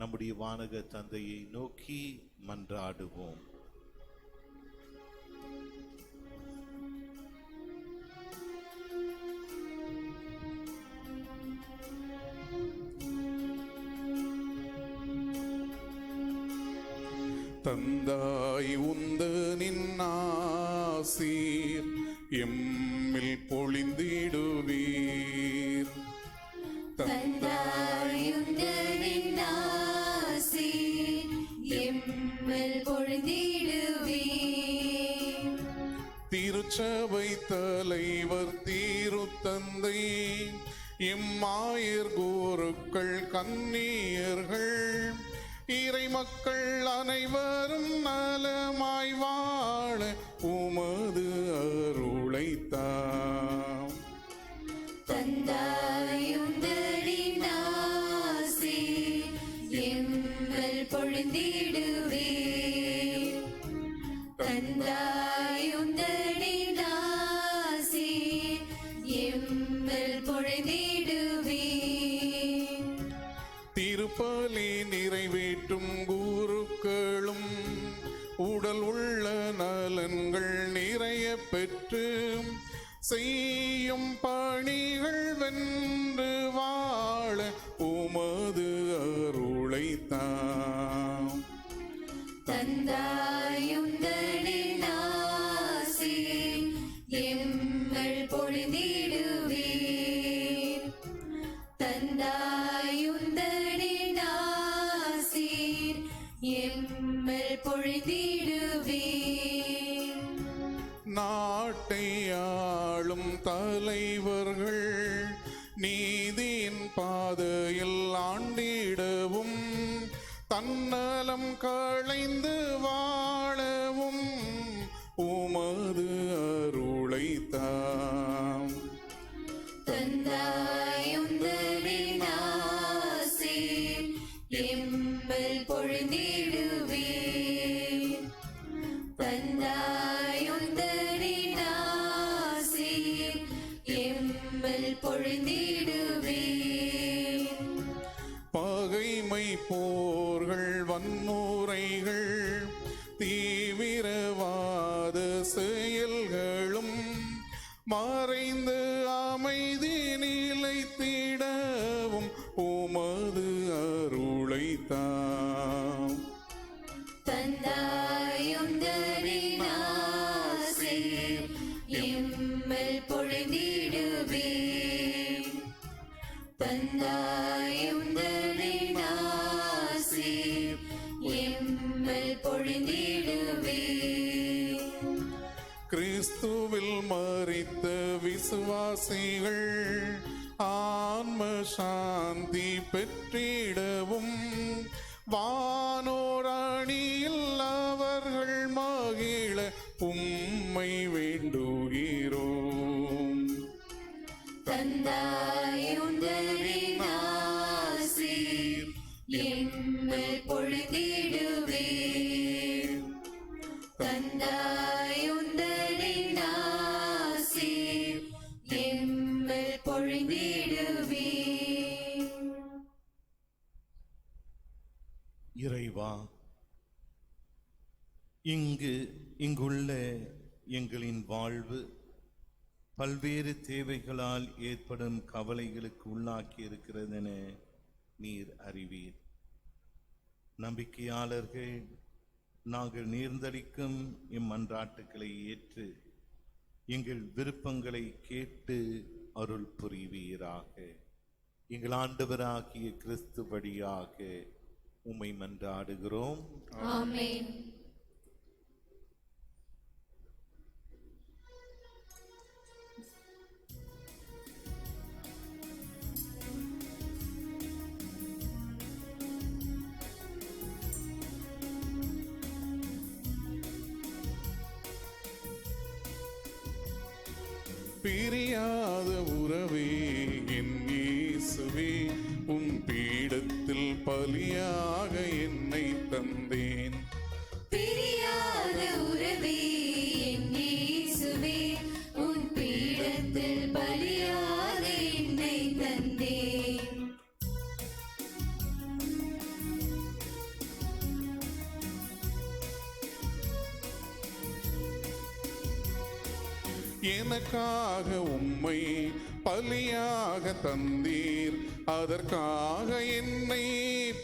நம்முடைய வானக தந்தையை நோக்கி மன்றாடுவோம். தந்தாய் உந்தனின் ஆசீர் எம்மில் பொழிந்திடுவீர். தந்தாயுந்தனின் ஆசீர் எம்மில் பொழிந்திடுவீர். திருச்சபை தலைவர் திருத்தந்தை கன்னியர்கள் இறை மக்கள் அனைவரும் நலமாய் வாழ உமது அருளைத்தாம். தந்தாயுந்தரின் ஆசி எம்மில் பொழிந்திடுவே. தந்தாயுந்தரின் ஆசி எம்மில் பொழிந்திடுவே. திருப்பலி நிறைவேற்றும் குருக்களும் உடல் உள்ள நலன்கள் நிறைய பெற்று செய்யும் பணிகள் வென்று வாழ உமது அருளைத்தாம். தந்தாயுந்தரின் ஆசி எம்மில் பொழிந்திடுவே. தந்தாயுந்தரின் ஆசி எம்மில் பொழிந்திடுவே. நாட்டை ஆளும் தலைவர்கள் நீதியின் பாதையில் ஆண்டிடவும் தன்னலம் களைந்து வாழவும் உமது அருளைத்தாம். தந்தாயுந்தரின் ஆசி எம்மில் பொழிந்திடுவே. தந்தாயுந்தரின் ஆசி எம்மில் பொழிந்திடுவே. பகைமை போர்கள் வன்முறைகள் தீவிரவாத செயல்களும் மறைந்து அமைதி நிலைத்திடவும் உமது அருளைத்தாம். தந்தாயுந்தரின் ஆசி எம்மில் பொழிந்திடுவே. தந்தாயுந்தரின் ஆசி எம்மில் பொழிந்திடுவே. கிறிஸ்துவில் மரித்த விசுவாசிகள் ஆன்ம சாந்தி பெற்றிடவும் வானோர் அணியில் அவர்கள் மகிழ உம்மை வேண்டுகிறோம். தந்தாயுந்தரின் ஆசி எம்மில் பொழிந்திடுவே. தந்தாயுந்தரின் ஆசி எம்மில் பொழிந்திடுவே. இறைவா, இங்குள்ள எங்களின் வாழ்வு பல்வேறு தேவைகளால் ஏற்படும் கவலைகளுக்கு உள்ளாக்கி இருக்கிறதென நீர் அறிவீர். நம்பிக்கையாளர்கள் நாங்கள் நேர்ந்தளிக்கும் இம்மன்றாட்டுக்களை ஏற்று எங்கள் விருப்பங்களை கேட்டு அருள் புரிவீராக. எங்கள் ஆண்டவராகிய கிறிஸ்து வழியாக உம்மை மன்றாடுகிறோம். ஆமென். பிரியாத உறவே என் இயேசுவே, உம் பீடத்தில் பலியாக என்னை தந்தேன். பிரியாத உறவே என் இயேசுவே, உன் பீடத்தில் பலியாக என்னை தந்தேன். எனக்காக உம்மை பலியாக தந்தீர், அதற்காக என்னை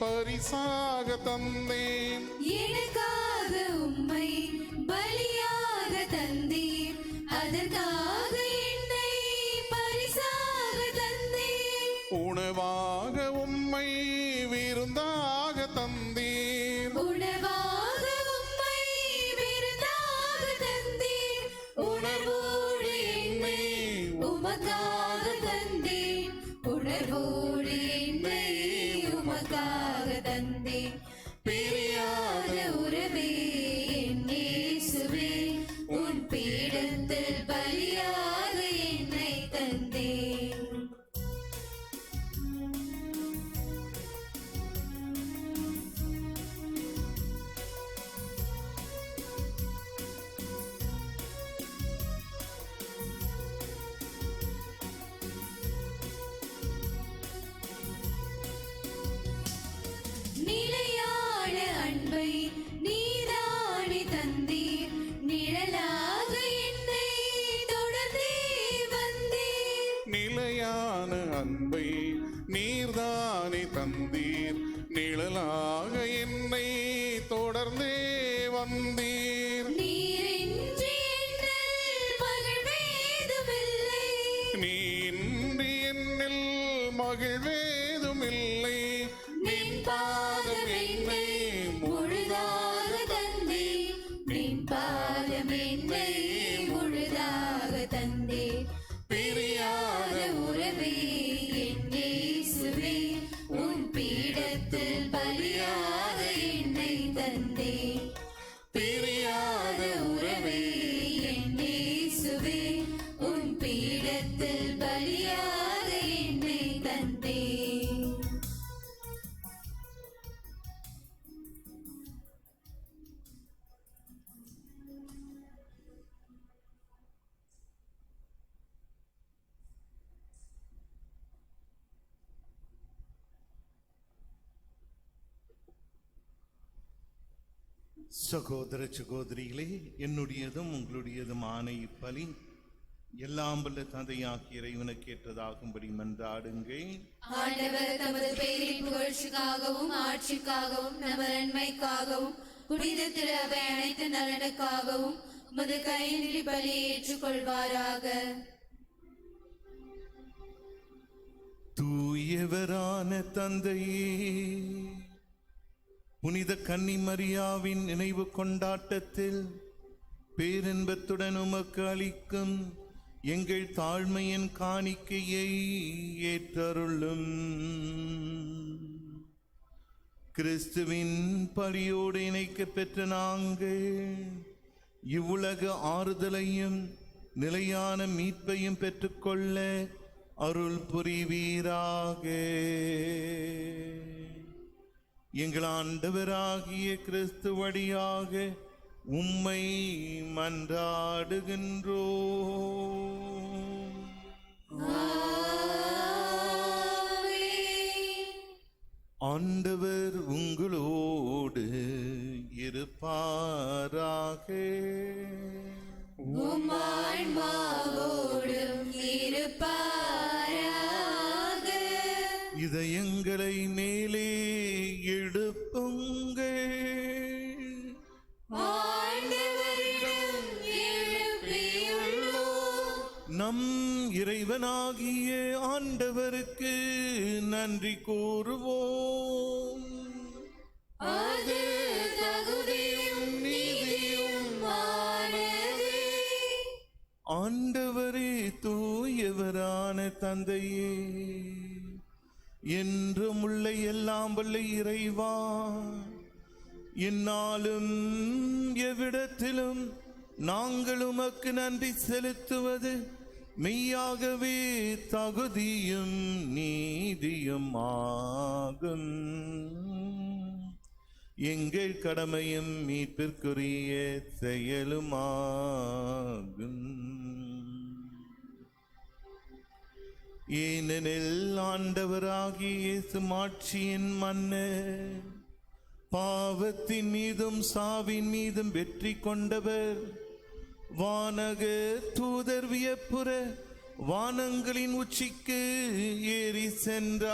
பரிசாக தந்தேன். எனக்காக உம்மை பலியாக தந்தீர், அதற்காக என்னை பரிசாக தந்தீர். உணவாக உம்மை விருந்தாக தந்தீர், உணவாக உம்மை விருந்தாக தந்தீர். உணர்வோடு என்னை உமக்காக தந்தேன், உணர்வோடு என்னை தொடர்ந்தே வந்தீர். நீரின்றி என்னில் மகிழ்வேதுமில்லை. நீன்றி என்னில் மகிழ்வேதுமில்லை. நின் பாதம் என்னை முழுதாக தந்தே. நின் பாதம் என்னை முழுதாக தந்தே. பிரியாத உறவே என் இயேசுவே, உன் பீடத்தில் பலியாக என்னை தந்தே. பிரியாத உறவே என் இயேசுவே, உன் பீடத்தில் பலியாக என்னை தந்தே. சகோதர சகோதரிகளே, என்னுடையதும் உங்களுடையதுமான இப்பலி எல்லாம் வல்ல தந்தையாகிய இறைவனுக்கு ஏற்றதாகும்படி மன்றாடுங்கள். ஆண்டவர் தமது பேரின் புகழ்ச்சிக்காகவும் ஆட்சிக்காகவும் நமது நன்மைக்காகவும் புனித திரு அவை அனைத்து நலனுக்காகவும் உமது கையினில் பலியை ஏற்றுக்கொள்வாராக. தூயவரான தந்தையே, புனித கன்னி மரியாவின் நினைவு கொண்டாட்டத்தில் பேரின்பத்துடன் உமக்கு அளிக்கும் எங்கள் தாழ்மையின் காணிக்கையை ஏற்றருளும். கிறிஸ்துவின் பலியோடு இணைக்கப் பெற்ற நாங்கள் இவ்வுலக ஆறுதலையும் நிலையான மீட்பையும் பெற்றுக்கொள்ள அருள் புரிவீராக. எங்கள் ஆண்டவராகிய கிறிஸ்து வழியாக உம்மை மன்றாடுகின்றோம். ஆண்டவர் உங்களோடு இருப்பாராக. உம் ஆன்மாவோடும் இருப்பாராக. இதயங்களை மேலே எழுப்புங்கள். ஆண்டவரிடம் எழுப்பியுள்ளோம். நம் இறைவனாகிய ஆண்டவருக்கு நன்றி கூறுவோம். அது தகுதியும் நீதியுமானதே. ஆண்டவரே, தூயவரான தந்தையே, என்றும் உள்ள எல்லாம் வல்ல இறைவா, என்னாலும் எவ்விடத்திலும் நாங்கள் உமக்கு நன்றி செலுத்துவது மெய்யாகவே தகுதியும் நீதியும் ஆகும். எங்கள் கடமையும் மீட்பிற்குரிய செயலுமாகும். ஏனெனில் ஆண்டவராகிய இயேசு மாட்சியின் மன்னர், பாவத்தின் மீதும் சாவின் மீதும் வெற்றி கொண்டவர், வானக தூதர் வியப்புற வானங்களின் உச்சிக்கு ஏறி சென்றார்.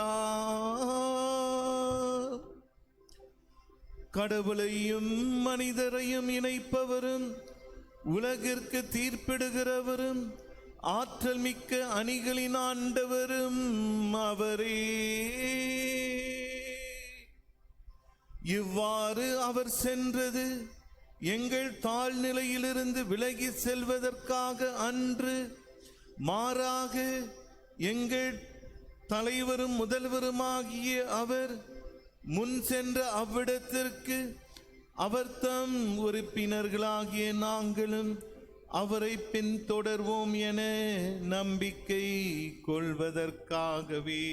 கடவுளையும் மனிதரையும் இணைப்பவரும் உலகிற்கு தீர்ப்பிடுகிறவரும் ஆற்றல் மிக்க அணிகளின் ஆண்டவரும் அவரே. இவ்வாறு அவர் சென்றது எங்கள் தாழ்நிலையிலிருந்து விலகி செல்வதற்காக அன்று, மாறாக எங்கள் தலைவரும் முதல்வருமாகிய அவர் முன் சென்ற அவ்விடத்திற்கு அவர் தம் உறுப்பினர்களாகிய நாங்களும் அவரை பின்தொடர்வோம் என நம்பிக்கை கொள்வதற்காகவே.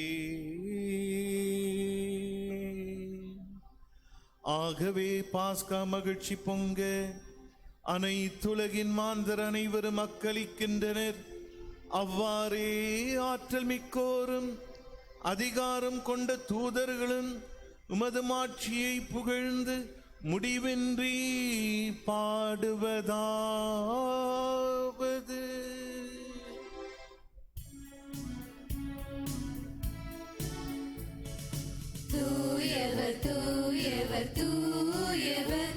ஆகவே பாஸ்கா மகிழ்ச்சி பொங்க அனைத்துலகின் மாந்தர் அனைவரும் அக்களிக்கின்றனர். அவ்வாறே ஆற்றல் மிக்கோரும் அதிகாரம் கொண்ட தூதர்களும் உமது மாட்சியை புகழ்ந்து முடிவின்றி பாடுவதாவது: தூயவர் தூயவர் தூயவர்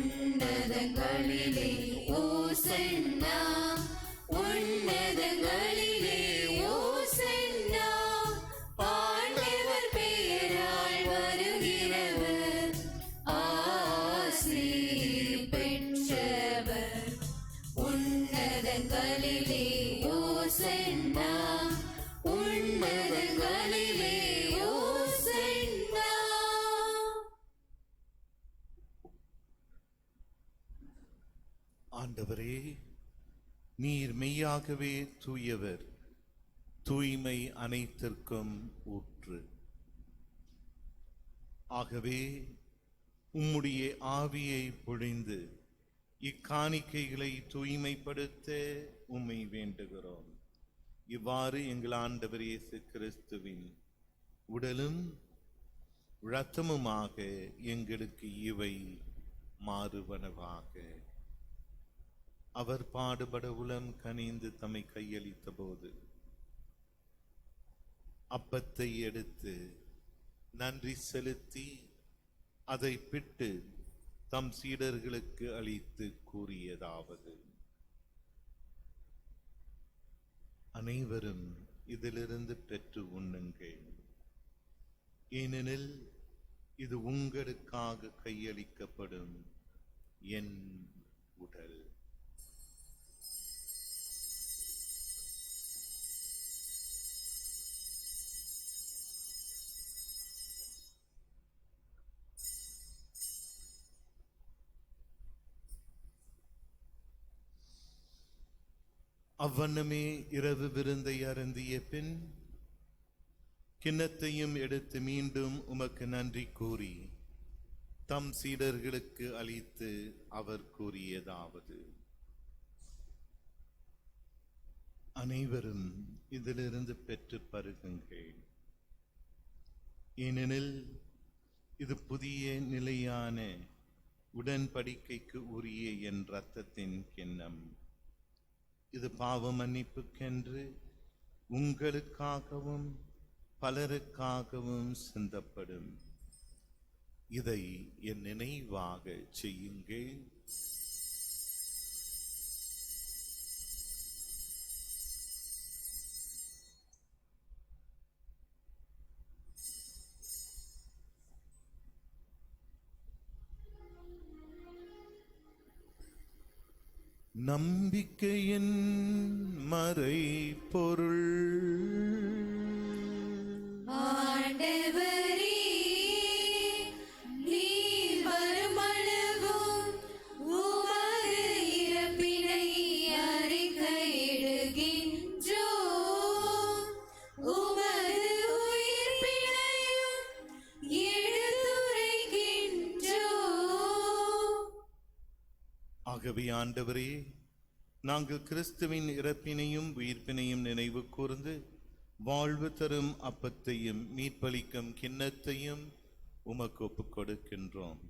உன்னதங்களிலே ஓசன்னா உன்னதங்களிலே ஓசன்னா ஆண்டவர் பெயரால் வருகிறவர் ஆசி பெற்றவர் உன்னதங்களிலே ஓசன்னா உன்னதங்களிலே ஓசன்னா. ஆண்டவரே, நீர் மெய்யாகவே தூயவர், தூய்மை அனைத்திற்கும் ஊற்று. ஆகவே உம்முடைய ஆவியை பொழிந்து இக்காணிக்கைகளை தூய்மைப்படுத்த உம்மை வேண்டுகிறோம். இவ்வாறு எங்கள் ஆண்டவர் இயேசு கிறிஸ்துவின் உடலும் இரத்தமுமாக எங்களுக்கு இவை மாறுவனவாக. அவர் பாடுபட உளம் கனிந்து தம்மை கையளித்த போது அப்பத்தை எடுத்து நன்றி செலுத்தி அதை பிட்டு தம் சீடர்களுக்கு அளித்து கூறியதாவது: அனைவரும் இதிலிருந்து பெற்று உண்ணுங்கள், ஏனெனில் இது உங்களுக்காக கையளிக்கப்படும் என் உடல். அவ்வண்ணமே இரவு விருந்தை அருந்திய பின் கிண்ணத்தையும் எடுத்து மீண்டும் உமக்கு நன்றி கூறி தம் சீடர்களுக்கு அளித்து அவர் கூறியதாவது: அனைவரும் இதிலிருந்து பெற்று பருகுங்கள், ஏனெனில் இது புதிய நிலையான உடன்படிக்கைக்கு உரிய என் இரத்தத்தின் கிண்ணம். இது பாவ மன்னிப்புக்கென்று உங்களுக்காகவும் பலருக்காகவும் சிந்தப்படும். இதை என் நினைவாக செய்யுங்கள். நம்பிக்கையின் மறை பொருள். ஆண்டவரே, நீர் வருமளவும் உமது இறப்பினை அறிக்கையிடுகின்றோம், உமது உயிர்ப்பினையும் எடுத்துரைக்கின்றோம். ஆகவே ஆண்டவரே, நாங்கள் கிறிஸ்துவின் இறப்பினையும் உயிர்ப்பினையும் நினைவு கூர்ந்து வாழ்வு தரும் அப்பத்தையும் மீட்பளிக்கும் கிண்ணத்தையும் உமக்கு ஒப்புக் கொடுக்கின்றோம்.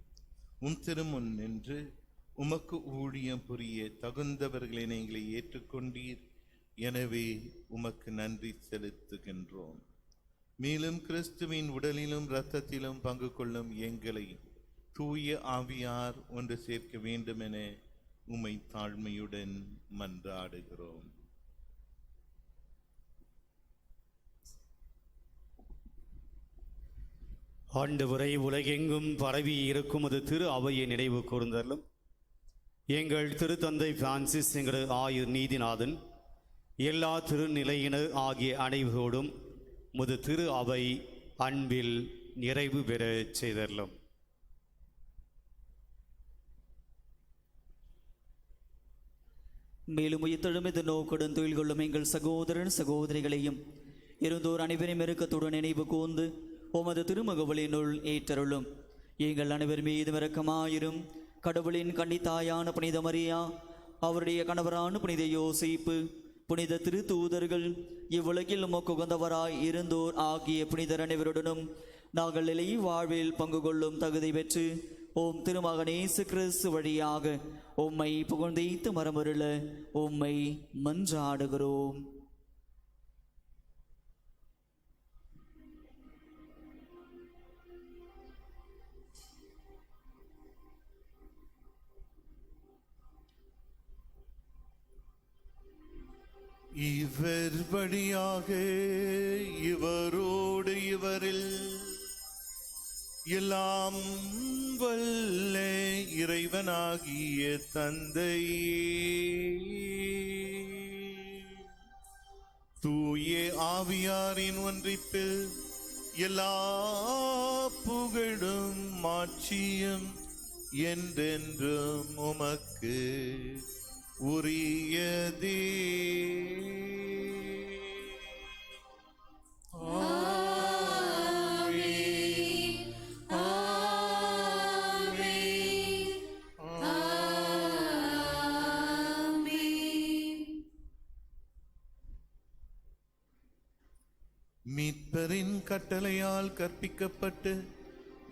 உம் திருமுன் நின்று உமக்கு ஊழியம் புரிய தகுந்தவர்களை நீங்களை ஏற்றுக்கொண்டீர். எனவே உமக்கு நன்றி செலுத்துகின்றோம். மேலும் கிறிஸ்துவின் உடலிலும் இரத்தத்திலும் பங்கு கொள்ளும் எங்களை தூய ஆவியார் ஒன்று சேர்க்க வேண்டும் என உம்மை தாழ்மையுடன் மன்றாடுகிறோம். ஆண்டவரை உலகெங்கும் பரவி இருக்கும் அது திரு அவையை நினைவு கூர்ந்தலும். எங்கள் திருத்தந்தை பிரான்சிஸ், எங்கள் ஆயர் நீதிநாதன், எல்லா திருநிலையினர் ஆகிய அனைவரோடும் முது திரு அவை அன்பில் நிறைவு பெற செய்தரலும். மேலும் உயிர்த்தெழும் இந்த நோக்குடன் தொழில் கொள்ளும் எங்கள் சகோதரன் சகோதரிகளையும் இருந்தோர் அனைவரும் இறுக்கத்துடன் நினைவு கூர்ந்து உமது திருமகவலினுள் ஏற்றருளும். எங்கள் அனைவர் மீதும் இரக்கமாயிரும். கடவுளின் கன்னித்தாயான புனித மரியா, அவருடைய கணவரான புனித யோசிப்பு, புனித திரு தூதர்கள், இவ்வுலகில் உமக்கு உகந்தவராய் இருந்தோர் ஆகிய புனிதர் அனைவருடனும் நாங்கள் நிலை வாழ்வில் பங்கு கொள்ளும் தகுதி பெற்று ஓம் திருமகன் இயேசு கிறிஸ்து வழியாக உம்மை புகழ்ந்தீத்து மரமருள உம்மை மன்றாடுகிறோம். இவர் வழியாக இவரோடு இவரில் எல்லாம் வல்ல இறைவனாகிய தந்தை தூய ஆவியாரின் ஒன்றிப்பில் எல்லா புகழும் மாட்சியும் என்றென்றும் உமக்கு உரியதே. மீட்பரின் கட்டளையால் கற்பிக்கப்பட்டு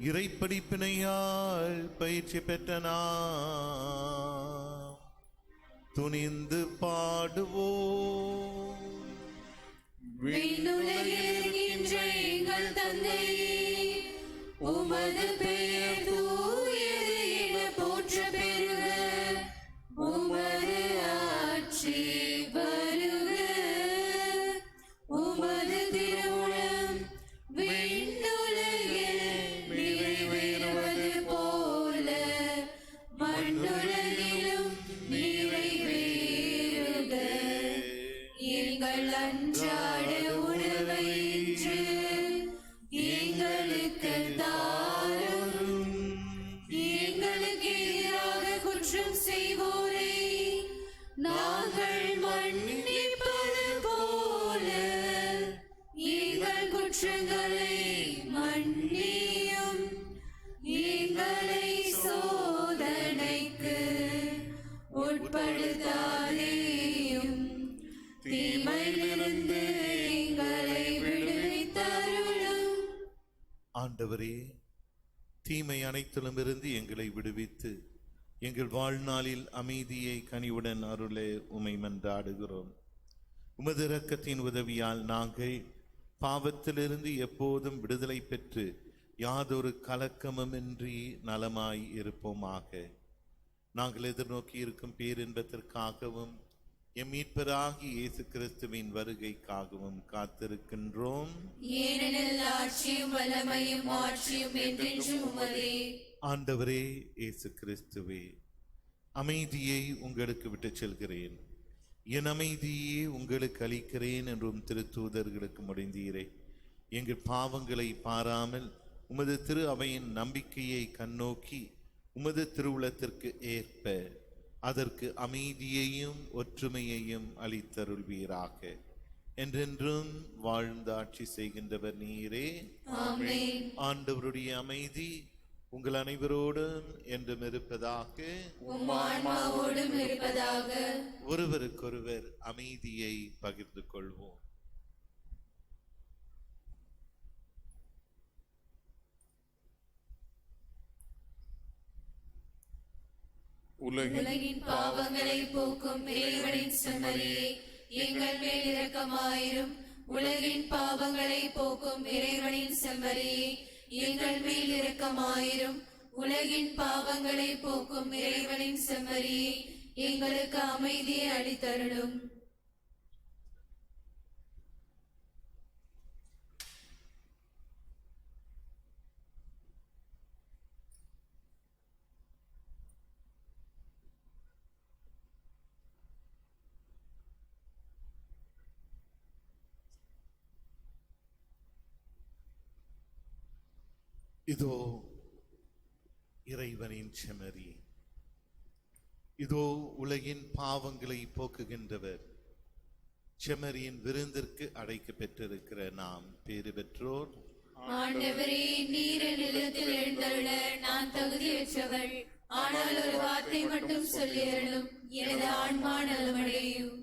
இறைப்படிப்பினையால் பயிற்சி பெற்ற நாம் துணிந்து பாடுவோம். விண்ணுலகில் இருக்கின்ற எங்கள் தந்தையே, உமது பெயர் தூயது என போற்ற பெறுக. உமது ஆட்சி வருக. உமது திருவுளம் விண்ணுலகில் நிறைவேறுவது போல மண்ணுலகிலும் நிறைவேறுக. எங்கள் அன்றாட உணவை இன்று எங்களுக்கு தாரும். எங்களுக்கு எதிராக குற்றம் செய்வோரை நாங்கள் மன்னிப்பது போல எங்கள் குற்றங்களை மன்னியும். எங்களை சோதனைக்கு உட்படுத்தாதேயும், தீமையிலிருந்து எங்களை விடுவித்தருளும். ஆண்டவரே, தீமை அனைத்திலும் இருந்து எங்களை விடுவித்து எங்கள் வாழ்நாளில் அமைதியை கனிவுடன் அருள உமை மன்றாடுகிறோம். உமது இரக்கத்தின் உதவியால் நாங்கள் பாவத்திலிருந்து எப்போதும் விடுதலை பெற்று யாதொரு கலக்கமுமின்றி நலமாய் இருப்போமாக. நாங்கள் எதிர்நோக்கி இருக்கும் பேரின்பத்திற்காகவும் எம் மீட்பராகி இயேசு கிறிஸ்துவின் வருகைக்காகவும் காத்திருக்கின்றோம். ஏனெனில் ஆட்சியும் வல்லமையும் மாட்சியும் என்றென்றும் உமதே. ஆண்டவரே இயேசு கிறிஸ்துவே, அமைதியை உங்களுக்கு விட்டுச் செல்கிறேன், என் அமைதியே உங்களுக்கு அளிக்கிறேன் என்றும் திருத்தூதர்களுக்கு முடிந்தீரே. எங்கள் பாவங்களை பாராமல் உமது திரு அவையின் நம்பிக்கையை கண்ணோக்கி உமது திருவுளத்திற்கு ஏற்ப அதற்கு அமைதியையும் ஒற்றுமையையும் அளித்தருள்வீராக. என்றென்றும் வாழ்ந்து ஆட்சி செய்கின்றவர் நீரே. ஆமென். ஆண்டவருடைய அமைதி உங்கள் அனைவரோடும் என்றும் இருப்பதாக. உம் ஆன்மாவோடும் இருப்பதாக. ஒருவருக்கொருவர் அமைதியை பகிர்ந்து கொள்வோம். உலகின் பாவங்களை போக்கும் இறைவனின் செம்மறியே, எங்கள் மேல் இரக்கமாயிரும். உலகின் பாவங்களை போக்கும் இறைவனின் செம்மறியே, எங்கள் மேல் இரக்கமாயிரும். உலகின் பாவங்களை போக்கும் இறைவனின் செம்மறியே, எங்களுக்கு அமைதியை அளித்தருளும். இதோ இறைவனின் செம்மறி, இதோ உலகின் பாவங்களை போக்குகின்றவர். செம்மறியின் விருந்திற்கு அழைக்க பெற்றிருக்கிற நாம் பேறு பெற்றோர். ஆண்டவரே, நீர் நிலத்தில் எழுந்தருள நான் தகுதியற்றவள். ஆனால் ஒரு வார்த்தை மட்டும் சொல்லியருளும், எனது ஆன்மா நலமடையும்.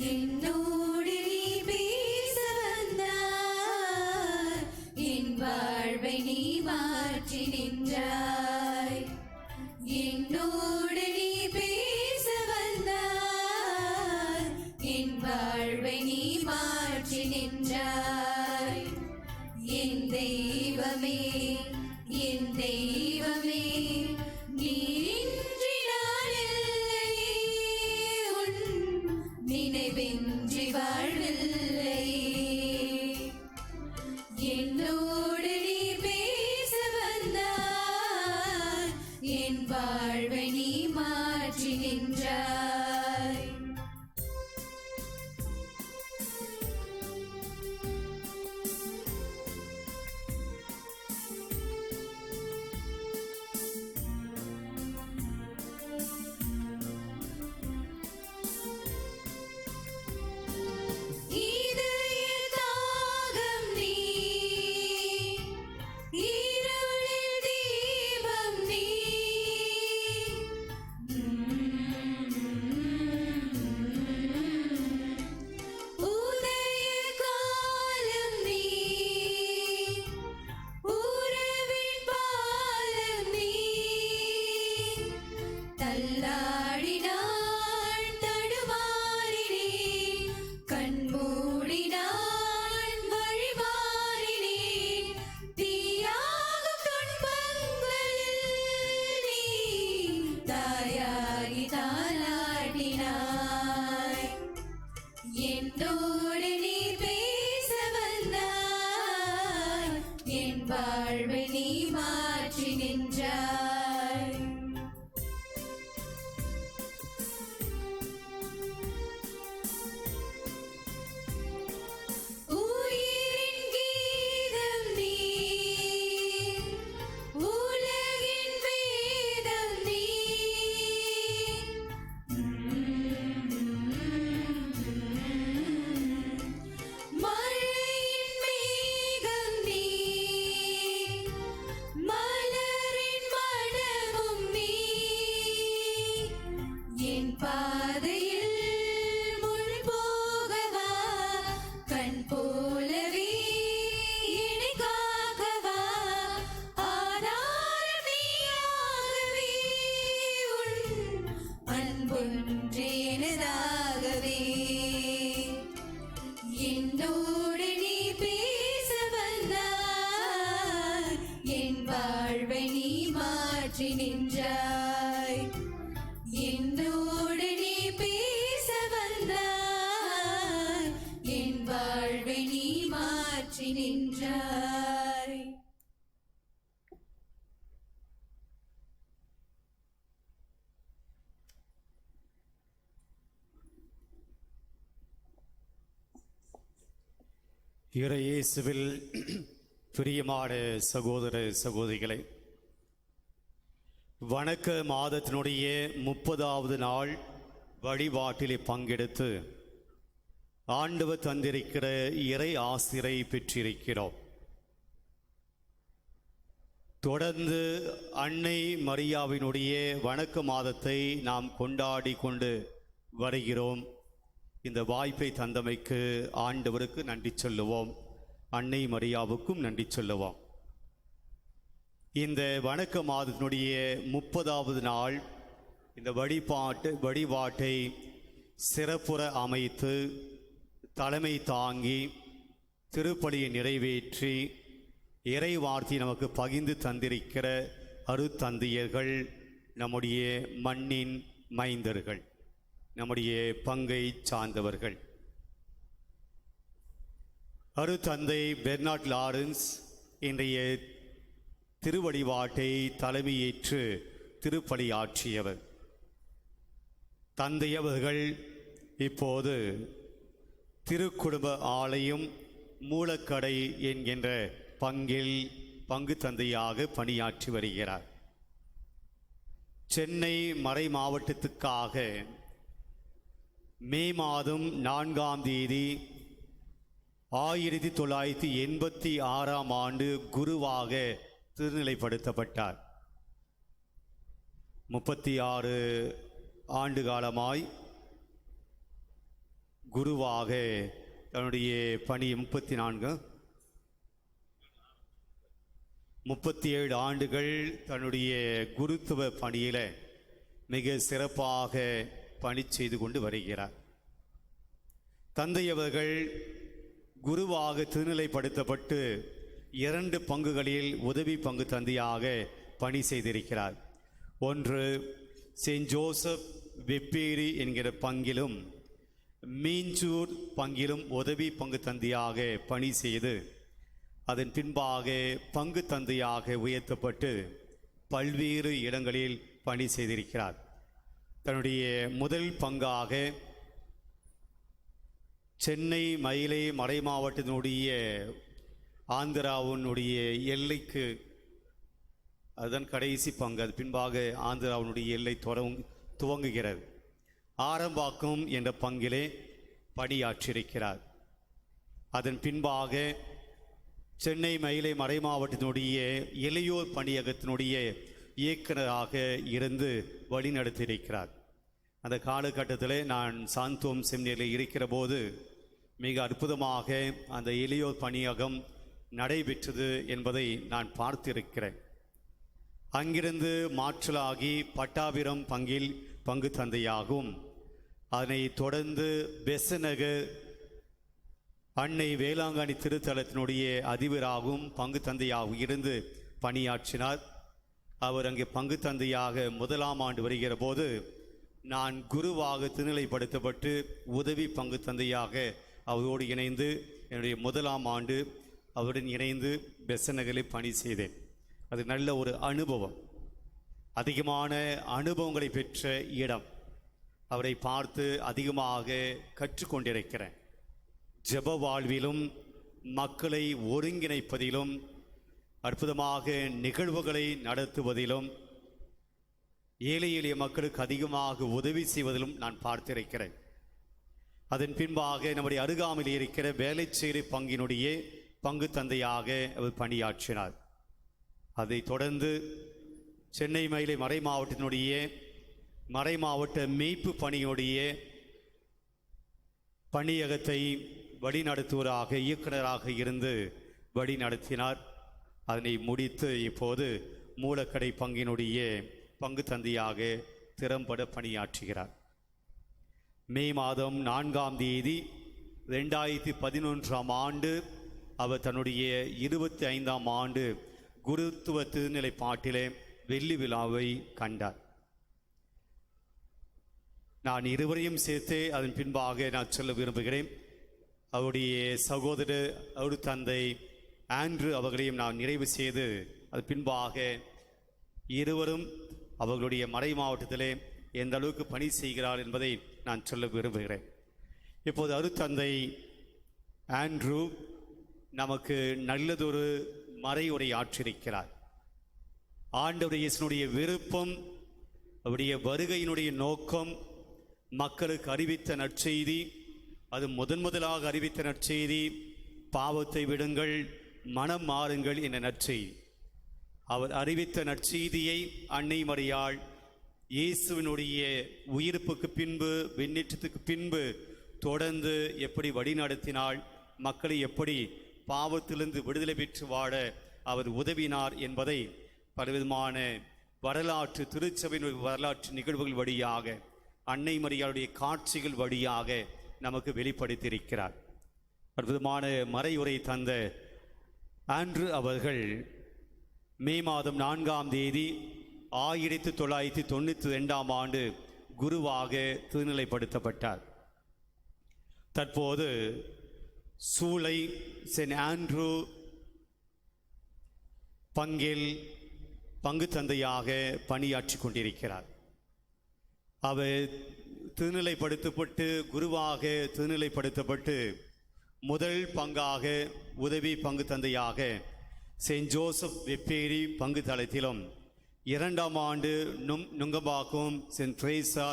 என்னோடு நீ பேச வந்தாய், என் வாழ்வை நீ மாற்றி நின்றாய். என்னோடு நீ பேச வந்தாய், என் வாழ்வை நீ மாற்றி நின்றாய். என் தெய்வமே, என் தெய்வமே, நீரின்றி நான் இல்லையே, உன் நினைவின்றி வாழ்வில்லையே. என்னோடு நீ பேச வந்தாய், என் வாழ்வை நீ மாற்றி நின்றாய். இதய தாகம் நீ, இருளில் தீபம் நீ. உதய காலம் நீ, உறவின் பாலம் நீ. தள்ளாடினான் தடுமாறினேன், கண்மூடினான் வழிமாறினேன். தீயாகும் துன்பங்களில் நீ தாயாகி தாலாட்டினாய். என்னோடு நீ பேச வந்தாய், என் வாழ்வை நீ மாற்றி நின்றாய். உயிரின் கீதம் நீ, உலகின் வேதம் நீ. மழையின் மேகம் நீ, மலரின் மணமும் நீ. என் பாதையில் முள் போகவா, கண் போலவே என்னை காக்கவா. ஆதாரம் நீயாகவே, உன் அன்பொன்றே எனதாகவே. என்னோடு நீ பேச வந்தாய், என் வாழ்வை நீ மாற்றி நின்றாய். என்னோடு நீ பேச வந்தாய், என் வாழ்வை நீ மாற்றி நின்றாய். இறையேசுவில் பிரியமான சகோதர சகோதரிகளை, வணக்க மாதத்தினுடைய 30வது நாள் வழிபாட்டிலே பங்கெடுத்து ஆண்டவர் தந்திருக்கிற இறை ஆசிரை பெற்றிருக்கிறோம். தொடர்ந்து அன்னை மரியாவினுடைய வணக்க மாதத்தை நாம் கொண்டாடி கொண்டு வருகிறோம். இந்த வாய்ப்பை தந்தமைக்கு ஆண்டவருக்கு நன்றி சொல்லுவோம், அன்னை மரியாவுக்கும் நன்றி சொல்லுவோம். இந்த வணக்க மாதத்தினுடைய 30வது நாள் இந்த வழிபாட்டை சிறப்புற அமைத்து தலைமை தாங்கி திருப்பலியை நிறைவேற்றி இறை வார்த்தை நமக்கு பகிர்ந்து தந்திருக்கிற அருத்தந்தையர்கள் நம்முடைய மண்ணின் மைந்தர்கள், நம்முடைய பங்கை சார்ந்தவர்கள். அருத்தந்தை பெர்னார்ட் லாரன்ஸ் இன்றைய திருவழிபாட்டை தலைமையேற்று திருப்பலியாற்றியவர். தந்தையவர்கள் இப்போது திருக்குடும்ப ஆலயம் மூலக்கடை என்கின்ற பங்கில் பங்கு தந்தையாக பணியாற்றி வருகிறார். சென்னை மறை மாவட்டத்துக்காக மே மாதம் 4ஆம் தேதி 1986ஆம் ஆண்டு குருவாக திருநிலைப்படுத்தப்பட்டார். 36 ஆண்டு காலமாய் குருவாக தன்னுடைய பணி 37 ஆண்டுகள் தன்னுடைய குருத்துவ பணியில் மிக சிறப்பாக பணி செய்து கொண்டு வருகிறார். தந்தை அவர்கள் குருவாக திருநிலைப்படுத்தப்பட்டு 2 பங்குகளில் உதவி பங்கு தந்தையாக பணி செய்திருக்கிறார். ஒன்று செயின்ட் ஜோசப் வெப்பேரி என்கிற பங்கிலும் மீஞ்சூர் பங்கிலும் உதவி பங்கு தந்தையாக பணி செய்து அதன் பின்பாக பங்கு தந்தையாக உயர்த்தப்பட்டு பல்வேறு இடங்களில் பணி செய்திருக்கிறார். தன்னுடைய முதல் பங்காக சென்னை மயிலை மறை மாவட்டத்தினுடைய ஆந்திராவினுடைய எல்லைக்கு அதன் கடைசி பங்கு, அது பின்பாக ஆந்திராவினுடைய எல்லை துவங்குகிறது. ஆரம்பாக்கம் என்ற பங்கிலே பணியாற்றியிருக்கிறார். அதன் பின்பாக சென்னை மயிலை மறை மாவட்டத்தினுடைய இளையோர் பணியகத்தினுடைய இயக்குநராக இருந்து வழிநடத்தியிருக்கிறார். அந்த காலகட்டத்தில் நான் சாந்தோம் செமினரியில் இருக்கிற போது மிக அற்புதமாக அந்த இளையோர் பணியகம் நடைபெற்றது என்பதை நான் பார்த்திருக்கிறேன். அங்கிருந்து மாற்றலாகி பட்டாபிரம் பங்கில் பங்கு தந்தையாகவும் அதனை தொடர்ந்து பெசநகர் அன்னை வேளாங்கண்ணி திருத்தலத்தினுடைய அதிபராகவும் பங்கு தந்தையாகவும் இருந்து பணியாற்றினார். அவர் அங்கே பங்கு தந்தையாக 1ஆம் ஆண்டு வருகிற போது நான் குருவாக திருநிலைப்படுத்தப்பட்டு உதவி பங்கு தந்தையாக அவரோடு இணைந்து என்னுடைய 1ஆம் ஆண்டு அவருடன் இணைந்து பெசநகரில் பணி செய்தேன். அது நல்ல ஒரு அனுபவம், அதிகமான அனுபவங்களை பெற்ற இடம். அவரை பார்த்து அதிகமாக கற்றுக்கொண்டிருக்கிறேன். ஜெப வாழ்விலும் மக்களை ஒருங்கிணைப்பதிலும் அற்புதமாக நிகழ்வுகளை நடத்துவதிலும் ஏழை எளிய மக்களுக்கு அதிகமாக உதவி செய்வதிலும் நான் பார்த்திருக்கிறேன். அதன் பின்பாக நம்முடைய அருகாமையில் இருக்கிற வேலைச்சேரி பங்கினுடைய பங்கு தந்தையாக அவர் பணியாற்றினார். அதை தொடர்ந்து சென்னை மயிலை மறை மாவட்டத்தினுடைய மறை மாவட்ட மீட்பு பணியுடைய பணியகத்தை வழிநடத்துவராக இயக்குநராக இருந்து வழி நடத்தினார். அதனை முடித்து இப்போது மூலக்கடை பங்கினுடைய பங்கு தந்தையாக திறம்பட பணியாற்றுகிறார். மே மாதம் 4ஆம் தேதி 2011ஆம் ஆண்டு அவர் தன்னுடைய 25ஆம் ஆண்டு குருத்துவ திருநிலைப்பாட்டிலே வெள்ளி விழாவை கண்டார். நான் இருவரையும் சேர்த்து அதன் பின்பாக நான் சொல்ல விரும்புகிறேன். அவருடைய சகோதரர் அவரு தந்தை ஆண்ட்ரூ அவர்களையும் நான் நிறைவு செய்து அது பின்பாக இருவரும் அவர்களுடைய மறை மாவட்டத்திலே எந்த அளவுக்கு பணி செய்கிறார் என்பதை நான் சொல்ல விரும்புகிறேன். இப்போது அருத்தந்தை ஆண்ட்ரூ நமக்கு நல்லதொரு மறையுரை ஆற்றிருக்கிறார். ஆண்டவர் இயேசுவினுடைய விருப்பம், அவருடைய வருகையினுடைய நோக்கம், மக்களுக்கு அறிவித்த நற்செய்தி, அது முதலாக அறிவித்த நற்செய்தி பாவத்தை விடுங்கள், மனம் மாறுங்கள் என்ற நற்செய்தி. அவர் அறிவித்த நற்செய்தியை அன்னை மரியாள் இயேசுவினுடைய உயிர்ப்புக்கு பின்பு விண்ணேற்றத்துக்கு பின்பு தொடர்ந்து எப்படி வழிநடத்தினாள், மக்களை எப்படி பாவத்திலிருந்து விடுதலை பெற்று வாழ அவர் உதவினார் என்பதை பலவிதமான வரலாற்று திருச்சபையின் வரலாற்று நிகழ்வுகள் வழியாக அன்னை மரியாளுடைய காட்சிகள் வழியாக நமக்கு வெளிப்படுத்தியிருக்கிறார். அற்புதமான மறையுரை தந்த ஆண்ட்ரூ அவர்கள் மே மாதம் 4ஆம் தேதி 1992ஆம் ஆண்டு குருவாக திருநிலைப்படுத்தப்பட்டார். தற்போது சூளை செயின்ட் ஆண்ட்ரூ பங்கில் பங்கு தந்தையாக பணியாற்றி கொண்டிருக்கிறார். அவர் திருநிலைப்படுத்தப்பட்டு குருவாக திருநிலைப்படுத்தப்பட்டு முதல் பங்காக உதவி பங்கு தந்தையாக செயின்ட் ஜோசப் வெப்பேரி பங்கு தளத்திலும் 2ஆம் ஆண்டு நுங்கம்பாக்கம் செயின்ட் ட்ரேசா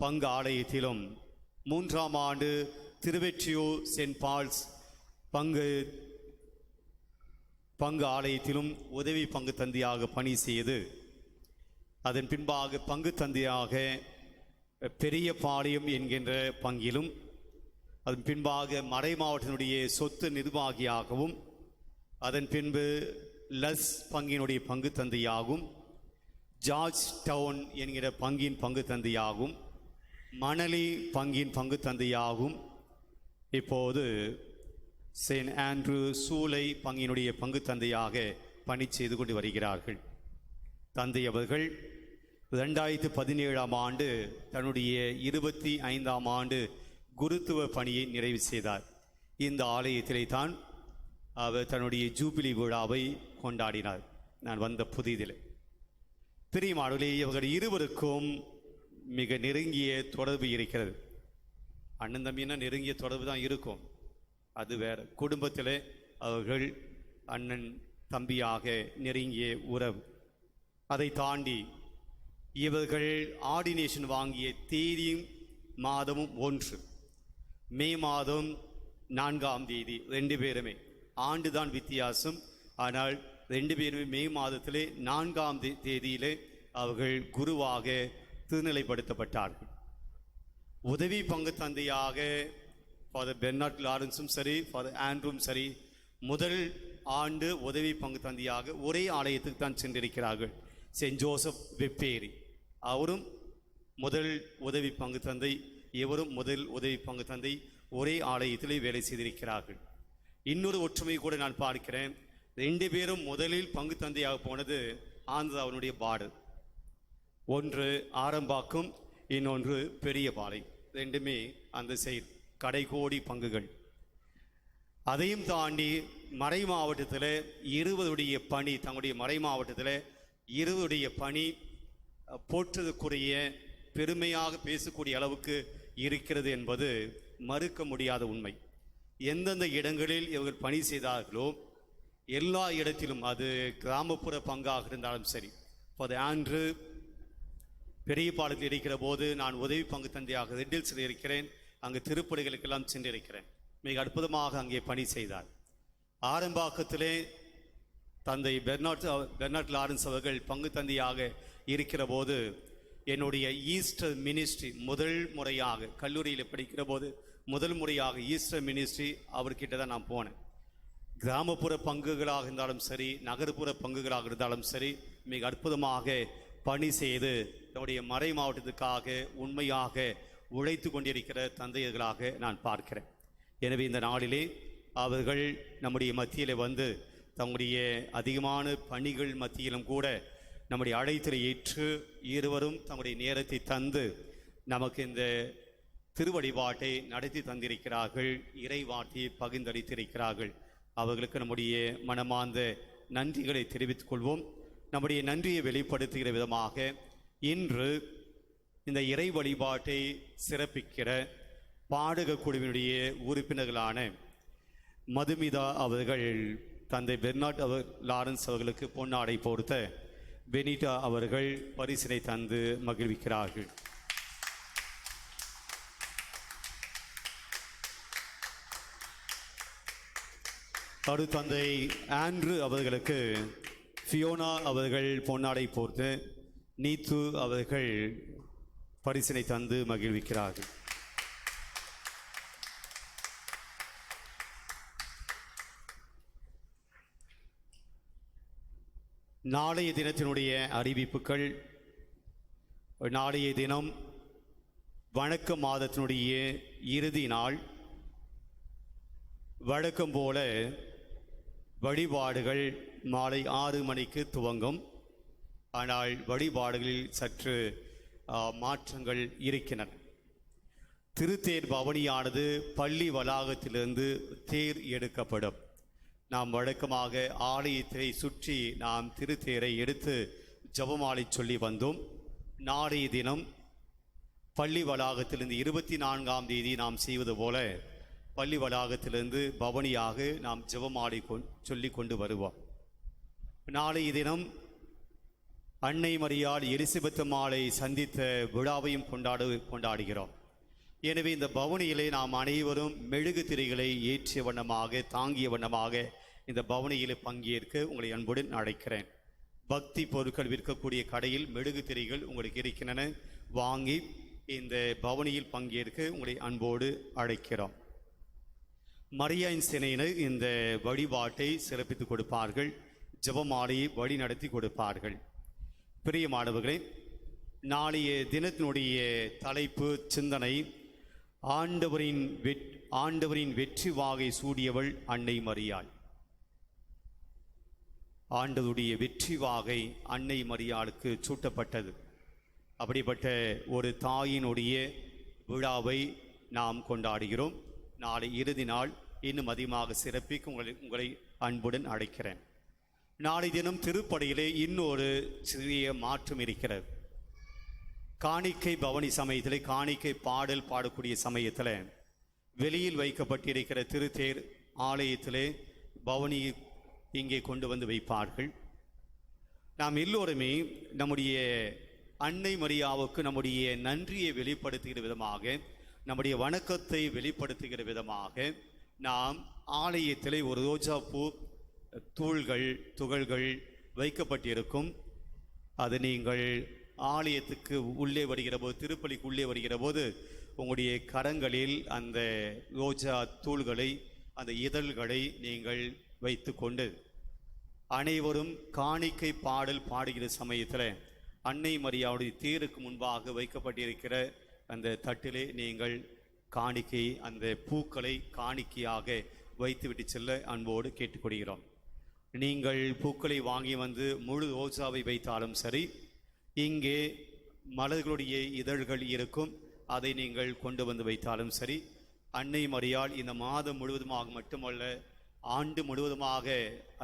பங்கு ஆலயத்திலும் 3ஆம் ஆண்டு திருவெற்றியூர் செயின்ட் பால்ஸ் பங்கு ஆலயத்திலும் உதவி பங்கு தந்தையாக பணி செய்து அதன் பின்பாக பங்கு தந்தையாக பெரிய பாளையம் என்கின்ற பங்கிலும் அதன் பின்பாக மறை மாவட்டத்தினுடைய சொத்து நிர்வாகியாகவும், அதன் பின்பு லஸ் பங்கினுடைய பங்கு தந்தையாகவும், ஜார்ஜ் டவுன் என்கிற பங்கின் பங்கு தந்தையாகவும், மணலி பங்கின் பங்கு தந்தையாகவும், இப்போது செயின்ட் ஆண்ட்ரூ சூலை பங்கினுடைய பங்கு தந்தையாக பணி செய்து கொண்டு வருகிறார்கள். தந்தை அவர்கள் 2017ஆம் ஆண்டு தன்னுடைய 25ஆம் ஆண்டு குருத்துவ பணியை நிறைவு செய்தார். இந்த ஆலயத்திலே தான் அவர் தன்னுடைய ஜூபிலி விழாவை கொண்டாடினார். நான் வந்த புதிதில் பிரியமானவர்களே, இவர்கள் இருவருக்கும் மிக நெருங்கிய தொடர்பு இருக்கிறது. அண்ணன் தம்பின்னா நெருங்கிய தொடர்பு தான் இருக்கும், அது வேற. குடும்பத்தில் அவர்கள் அண்ணன் தம்பியாக நெருங்கிய உறவு. அதை தாண்டி இவர்கள் ஆர்டினேஷன் வாங்கிய தேதியும் மாதமும் ஒன்று. மே மாதம் 4ஆம் தேதி. 2 பேருமே ஆண்டுதான் வித்தியாசம், ஆனால் 2 பேருமே மே மாதத்திலே 4ஆம் தேதியிலே அவர்கள் குருவாக திருநிலைப்படுத்தப்பட்டார்கள். உதவி பங்கு தந்தையாக ஃபாதர் பெர்னார்ட் லாரன்ஸும் சரி, ஃபாதர் ஆண்ட்ரூவும் சரி, முதல் ஆண்டு உதவி பங்கு தந்தையாக ஒரே ஆலயத்துக்கு தான் சென்றிருக்கிறார்கள். செயின்ட் ஜோசப் வெப்பேரி அவரும் முதல் உதவி பங்கு தந்தை, இவரும் முதல் உதவி பங்கு தந்தை, ஒரே ஆலயத்திலே வேலை செய்திருக்கிறார்கள். இன்னொரு ஒற்றுமை கூட நான் பார்க்கிறேன். 2 பேரும் முதலில் பங்கு தந்தையாக போனது ஆந்திராவினுடைய பார்டர். ஒன்று ஆரம்பாக்கம், இன்னொன்று பெரியபாளையம். 2மே அந்த சைடு கடைகோடி பங்குகள். அதையும் தாண்டி மறை மாவட்டத்தில் 20 பணி, தங்களுடைய மறை மாவட்டத்தில் 20 பணி போற்றுதற்குரிய பெருமையாக பேசக்கூடிய அளவுக்கு இருக்கிறது என்பது மறுக்க முடியாத உண்மை. எந்தெந்த இடங்களில் இவர்கள் பணி செய்தார்களோ எல்லா இடத்திலும், அது கிராமப்புற பங்காக இருந்தாலும் சரி. ஃபார் ஆண்ட்ரூ பெரிய பாலத்தில் இருக்கிற போது நான் உதவி பங்கு தந்தையாக ரெட்டில்ஸில் இருக்கிறேன். அங்கு திருப்பணிகளுக்கெல்லாம் சென்றிருக்கிறேன். மிக அற்புதமாக அங்கே பணி செய்தார். ஆரம்பாக்கத்திலே தந்தை பெர்னார்ட் லாரன்ஸ் அவர்கள் பங்கு தந்தையாக இருக்கிற போது என்னுடைய ஈஸ்டர் மினிஸ்ட்ரி முதல் முறையாக, கல்லூரியில் படிக்கிற போது முதல் முறையாக ஈஸ்டர் மினிஸ்ட்ரி அவர்கிட்ட தான் நான் போனேன். கிராமப்புற பங்குகளாக இருந்தாலும் சரி, நகர்ப்புற பங்குகளாக இருந்தாலும் சரி, மிக அற்புதமாக பணி செய்து நம்முடைய மறை மாவட்டத்துக்காக உண்மையாக உழைத்து கொண்டிருக்கிற தந்தையர்களாக நான் பார்க்கிறேன். எனவே இந்த நாளிலே அவர்கள் நம்முடைய மத்தியில் வந்து தங்களுடைய அதிகமான பணிகள் மத்தியிலும் கூட நம்முடைய அழைத்தலை ஏற்று இருவரும் தங்களுடைய நேரத்தை தந்து நமக்கு இந்த திருவழிபாட்டை நடத்தி தந்திருக்கிறார்கள். இறைவாட்டை பகிர்ந்தளித்திருக்கிறார்கள். அவர்களுக்கு நம்முடைய மனமார்ந்த நன்றிகளை தெரிவித்துக் கொள்வோம். நம்முடைய நன்றியை வெளிப்படுத்துகிற விதமாக இன்று இந்த இறை வழிபாட்டை சிறப்பிக்கிற பாடக குழுவினுடைய உறுப்பினர்களான மதுமிதா அவர்கள் தந்தை பெர்னார்ட் லாரன்ஸ் அவர்களுக்கு பொன்னாடை போர்த்த பெனிட்டா அவர்கள் பரிசினை தந்து மகிழ்விக்கிறார்கள். அடுத்து தந்தை ஆண்ட்ரூ அவர்களுக்கு ஃபியோனா அவர்கள் பொன்னாடை போர்த்து நீத்து அவர்கள் பரிசினை தந்து மகிழ்விக்கிறார்கள். நாளைய தினத்தினுடைய அறிவிப்புகள். நாளைய தினம் வணக்க மாதத்தினுடைய இறுதி நாள். வழக்கம் போல வழிபாடுகள் மாலை 6 மணிக்கு துவங்கும். ஆனால் வழிபாடுகளில் சற்று மாற்றங்கள் இருக்கின்றன. திருத்தேர் பவனியானது பள்ளி வளாகத்திலிருந்து தேர் எடுக்கப்படும். நாம் வழக்கமாக ஆலயத்தை சுற்றி நாம் திருத்தேரை எடுத்து ஜெபமாலை சொல்லி வந்தோம். நாளைய தினம் பள்ளி வளாகத்திலிருந்து 24ஆம் தேதி நாம் செய்வது போல பள்ளி வளாகத்திலிருந்து பவனியாக நாம் ஜெபமாலை சொல்லி கொண்டு வருவோம். நாளைய தினம் அன்னை மரியாள் எலிசபெத் மாலை சந்தித்த விழாவையும் கொண்டாடுகிறோம். எனவே இந்த பவனியிலே நாம் அனைவரும் மெழுகு திரைகளை ஏற்றிய வண்ணமாக, தாங்கிய வண்ணமாக இந்த பவனியிலே பங்கேற்க உங்களை அன்புடன் அழைக்கிறேன். பக்தி பொருட்கள் விற்கக்கூடிய கடையில் மெழுகு திரைகள் உங்களுக்கு இருக்கின்றன. வாங்கி இந்த பவனியில் பங்கேற்க உங்களை அன்போடு அழைக்கிறோம். மரியாயின் சினையினர் இந்த வழிபாட்டை சிறப்பித்துக் கொடுப்பார்கள். ஜெபமாலையை வழி நடத்தி கொடுப்பார்கள். பிரியமானவர்களே, நாளைய தினத்தினுடைய தலைப்பு சிந்தனை ஆண்டவரின் வெற்றி வாகை சூடியவள் அன்னை மரியாள். ஆண்டவருடைய வெற்றி வாகை அன்னை மரியாளுக்கு சூட்டப்பட்டது. அப்படிப்பட்ட ஒரு தாயினுடைய விழாவை நாம் கொண்டாடுகிறோம். நாளை இறுதி நாள் இன்னும் அதிகமாக சிறப்பிக்க உங்களை அன்புடன் அழைக்கிறேன். நாளை தினம் திருப்படியிலே இன்னொரு சிறிய மாற்றம் இருக்கிறது. காணிக்கை பவனி சமயத்தில், காணிக்கை பாடல் பாடக்கூடிய சமயத்தில் வெளியில் வைக்கப்பட்டிருக்கிற திருத்தேர் ஆலயத்திலே பவனி இங்கே கொண்டு வந்து வைப்பார்கள். நாம் எல்லோருமே நம்முடைய அன்னை மரியாவுக்கு நம்முடைய நன்றியை வெளிப்படுத்துகிற விதமாக, நம்முடைய வணக்கத்தை வெளிப்படுத்துகிற விதமாக நாம் ஆலயத்திலே ஒரு ரோஜாப்பூ துகள்கள் வைக்கப்பட்டிருக்கும். அது நீங்கள் ஆலயத்துக்கு உள்ளே வருகிற போது, திருப்பலிக்கு உள்ளே வருகிற போது உங்களுடைய கரங்களில் அந்த ரோஜா தூள்களை, அந்த இதழ்களை நீங்கள் வைத்து கொண்டு அனைவரும் காணிக்கை பாடல் பாடுகிற சமயத்தில் அன்னை மரியாவுடைய தேருக்கு முன்பாக வைக்கப்பட்டிருக்கிற அந்த தட்டிலே நீங்கள் காணிக்கை, அந்த பூக்களை காணிக்கையாக வைத்துவிட்டு செல்ல அன்போடு கேட்டுக்கொள்கிறோம். நீங்கள் பூக்களை வாங்கி வந்து முழு ரோஜாவை வைத்தாலும் சரி, இங்கே மலர்களுடைய இதழ்கள் இருக்கும், அதை நீங்கள் கொண்டு வந்து வைத்தாலும் சரி, அன்னை மரியாள் இந்த மாதம் முழுவதுமாக மட்டுமல்ல, ஆண்டு முழுவதுமாக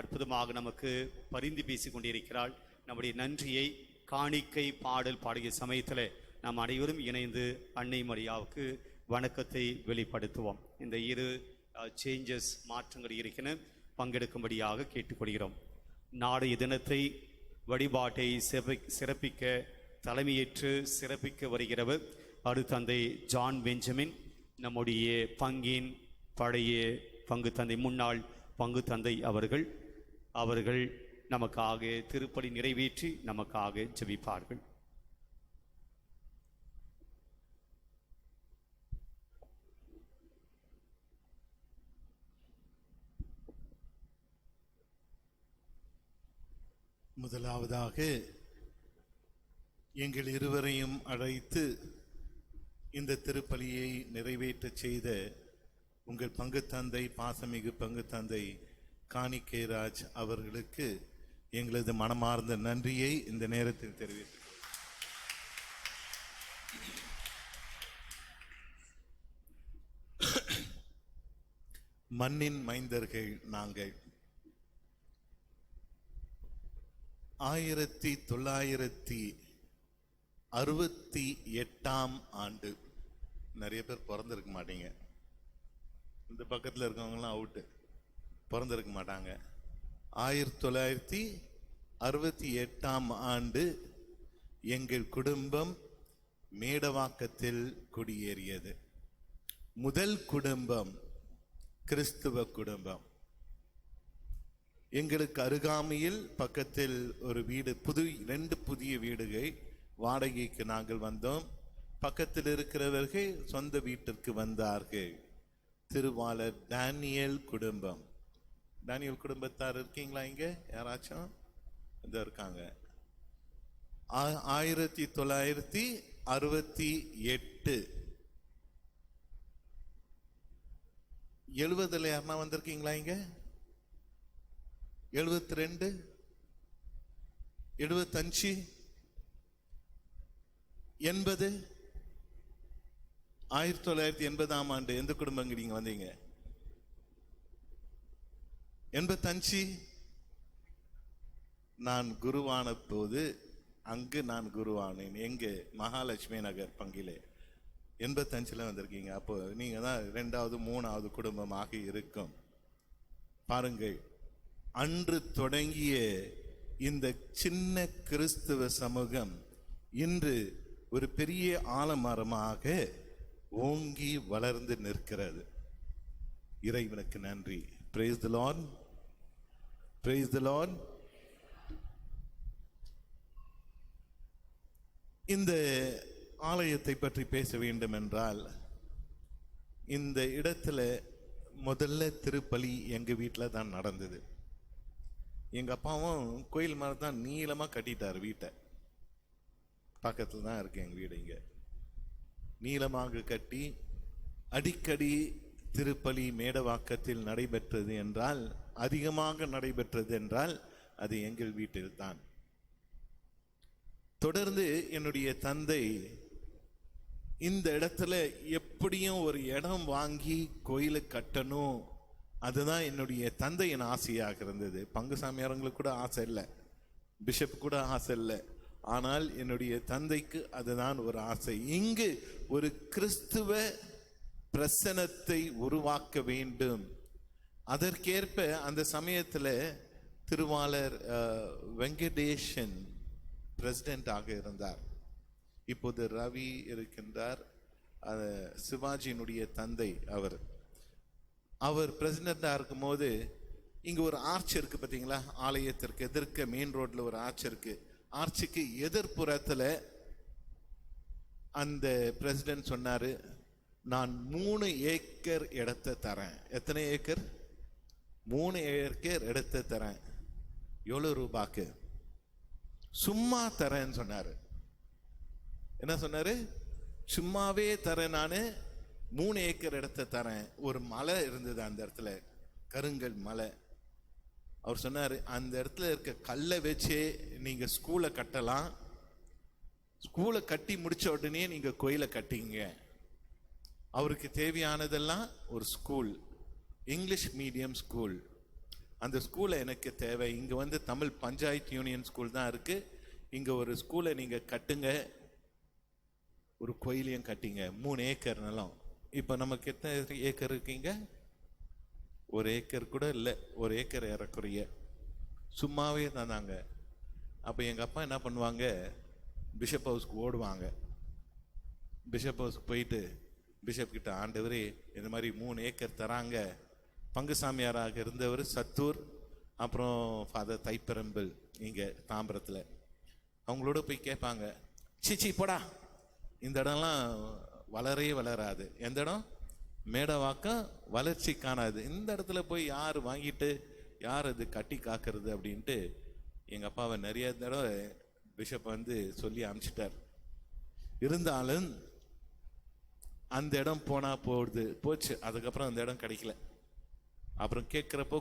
அற்புதமாக நமக்கு பரிந்து பேசி கொண்டிருக்கிறாள். நம்முடைய நன்றியை காணிக்கை பாடல் பாடிய சமயத்தில் நாம் அனைவரும் இணைந்து அன்னை மரியாவுக்கு வணக்கத்தை வெளிப்படுத்துவோம். இந்த இரு மாற்றங்கள் இருக்கின்றன, பங்கெடுக்கும்படியாக கேட்டுக்கொள்கிறோம். நாளைய தினத்தை வழிபாட்டை சிறப்பிக்க தலைமையேற்று சிறப்பிக்க வருகிறவர் அருட்தந்தை ஜான் பெஞ்சமின், நம்முடைய பங்கின் பழைய பங்கு தந்தை, முன்னாள் பங்கு தந்தை அவர்கள் நமக்காக திருப்பலி நிறைவேற்றி நமக்காக ஜெபிப்பார்கள். முதலாவதாக எங்கள் இருவரையும் அழைத்து இந்த திருப்பலியை நிறைவேற்ற செய்த உங்கள் பங்கு தந்தை, பாசமிகு பங்கு தந்தை காணிக்கைராஜ் அவர்களுக்கு எங்களது மனமார்ந்த நன்றியை இந்த நேரத்தில் தெரிவித்து, மண்ணின் மைந்தர்கள் நாங்கள். 1968ஆம் ஆண்டு, நிறைய பேர் பிறந்திருக்க மாட்டீங்க, இந்த பக்கத்தில் இருக்கவங்கலாம் அவுட்டு, பிறந்திருக்க மாட்டாங்க. 1968ஆம் ஆண்டு எங்கள் குடும்பம் மேடவாக்கத்தில் குடியேறியது. முதல் குடும்பம் கிறிஸ்துவ குடும்பம். எங்களுக்கு அருகாமையில் பக்கத்தில் ஒரு வீடு, 2 புதிய வீடுகள் வாடகைக்கு நாங்கள் வந்தோம். பக்கத்தில் இருக்கிறவர்கள் சொந்த வீட்டிற்கு வந்தார்கள். திருவாளர் டேனியல் குடும்பம். டேனியல் குடும்பத்தார் இருக்கீங்களா? இங்க யாராச்சும் இந்த இருக்காங்க. 1968 70 யாருன்னா வந்திருக்கீங்களா? இங்க 72 75 80 1980ஆம் ஆண்டு எந்த குடும்பங்க வந்தீங்க? 85 நான் குருவான போது, அங்கு நான் குருவானேன். எங்க மகாலட்சுமி நகர் பங்கிலே 85 வந்திருக்கீங்க. அப்போ நீங்க தான் 2வது 3வது குடும்பமாக இருக்கும். பாருங்கள், அன்று தொடங்கிய இந்த சின்ன கிறிஸ்துவ சமூகம் இன்று ஒரு பெரிய ஆலமரமாக ஓங்கி வளர்ந்து நிற்கிறது. இறைவனுக்கு நன்றி. Praise the Lord. Praise the Lord. இந்த ஆலயத்தை பற்றி பேச வேண்டும் என்றால், இந்த இடத்துல முதல்ல திருப்பலி எங்க வீட்டில் தான் நடந்தது. எங்க அப்பாவும் கோயில் மாதிரி தான் நீளமாக கட்டிட்டார் வீட்டை. பக்கத்தில் தான் இருக்கு எங்க வீடு. இங்க நீளமாக கட்டி அடிக்கடி திருப்பலி மேடவாக்கத்தில் நடைபெற்றது என்றால், அதிகமாக நடைபெற்றது என்றால் அது எங்கள் வீட்டில் தான். தொடர்ந்து என்னுடைய தந்தை இந்த இடத்துல எப்படியும் ஒரு இடம் வாங்கி கோயிலை கட்டணும், அதுதான் என்னுடைய தந்தையின் ஆசையாக இருந்தது. பங்குசாமியாரங்களுக்கு கூட ஆசை இல்லை, பிஷப் கூட ஆசை இல்லை. ஆனால் என்னுடைய தந்தைக்கு அதுதான் ஒரு ஆசை. இங்கு ஒரு கிறிஸ்துவ பிரசனத்தை உருவாக்க வேண்டும். அதற்கேற்ப அந்த சமயத்தில் திருவாளர் வெங்கடேஷன் பிரசிடென்ட் ஆக இருந்தார். இப்போது ரவி இருக்கின்றார், சிவாஜியினுடைய தந்தை. அவர் பிரசிடெண்டாக இருக்கும்போது இங்கே ஒரு ஆர்ச் இருக்கு பார்த்தீங்களா, ஆலயத்திற்கு எதிர்க்க மெயின் ரோட்ல ஒரு ஆர்ச் இருக்கு. ஆர்ச்சுக்கு எதிர்ப்புறத்தில் அந்த பிரசிடென்ட் சொன்னாரு, நான் 3 ஏக்கர் இடத்தை தரேன். எத்தனை ஏக்கர்? 3 ஏக்கர் இடத்தை தரேன். எவ்வளவு ரூபாய்க்கு? சும்மா தரேன்னு சொன்னாரு. என்ன சொன்னாரு? சும்மாவே தரேன், நான் 3 ஏக்கர் இடத்தை தரேன். ஒரு மலை இருந்தது அந்த இடத்துல, கருங்கல் மலை. அவர் சொன்னாரு, அந்த இடத்துல இருக்க கல்லை வச்சே நீங்க ஸ்கூலை கட்டலாம், ஸ்கூலை கட்டி முடிச்ச உடனே நீங்க கோயிலை கட்டிங்க. அவருக்கு தேவையானதெல்லாம் ஒரு ஸ்கூல், இங்கிலீஷ் மீடியம் ஸ்கூல். அந்த ஸ்கூலை எனக்கு தேவை. இங்க வந்து தமிழ் பஞ்சாயத்து யூனியன் ஸ்கூல் தான் இருக்கு, இங்க ஒரு ஸ்கூலை நீங்க கட்டுங்க, ஒரு கோயிலையும் கட்டிங்க. 3 ஏக்கர் நிலம். இப்ப நமக்கு எத்தனை ஏக்கர் இருக்கீங்க? 1 ஏக்கர் கூட இல்லை, 1 ஏக்கர் ஏறக்குறைய சும்மாவே தந்தாங்க. அப்போ எங்கள் அப்பா என்ன பண்ணுவாங்க, பிஷப் ஹவுஸ்க்கு ஓடுவாங்க. பிஷப் ஹவுஸ்க்கு போயிட்டு பிஷப் கிட்ட, ஆண்டவரே இந்த மாதிரி 3 ஏக்கர் தராங்க. பங்குசாமியாராக இருந்தவர் சத்தூர், அப்புறம் ஃபாதர் தைப்பரம்பில் இங்கே தாம்பரத்தில். அவங்களோட போய் கேட்பாங்க, சீச்சி போடா, இந்த இடம்லாம் வளரவே வளராது, எந்த இடம் மேடவாக்கம் வளர்ச்சி காணாது, இந்த இடத்துல போய் யார் வாங்கிட்டு யார் அது கட்டி காக்கிறது அப்படின்ட்டு எங்கள் அப்பாவை நிறைய தடவை பிஷப் வந்து சொல்லி அனுப்பிச்சிட்டார். இருந்தாலும் அந்த இடம் போனால் போச்சு. அதுக்கப்புறம் அந்த இடம் கிடைக்கல. அப்புறம் கேட்குறப்போ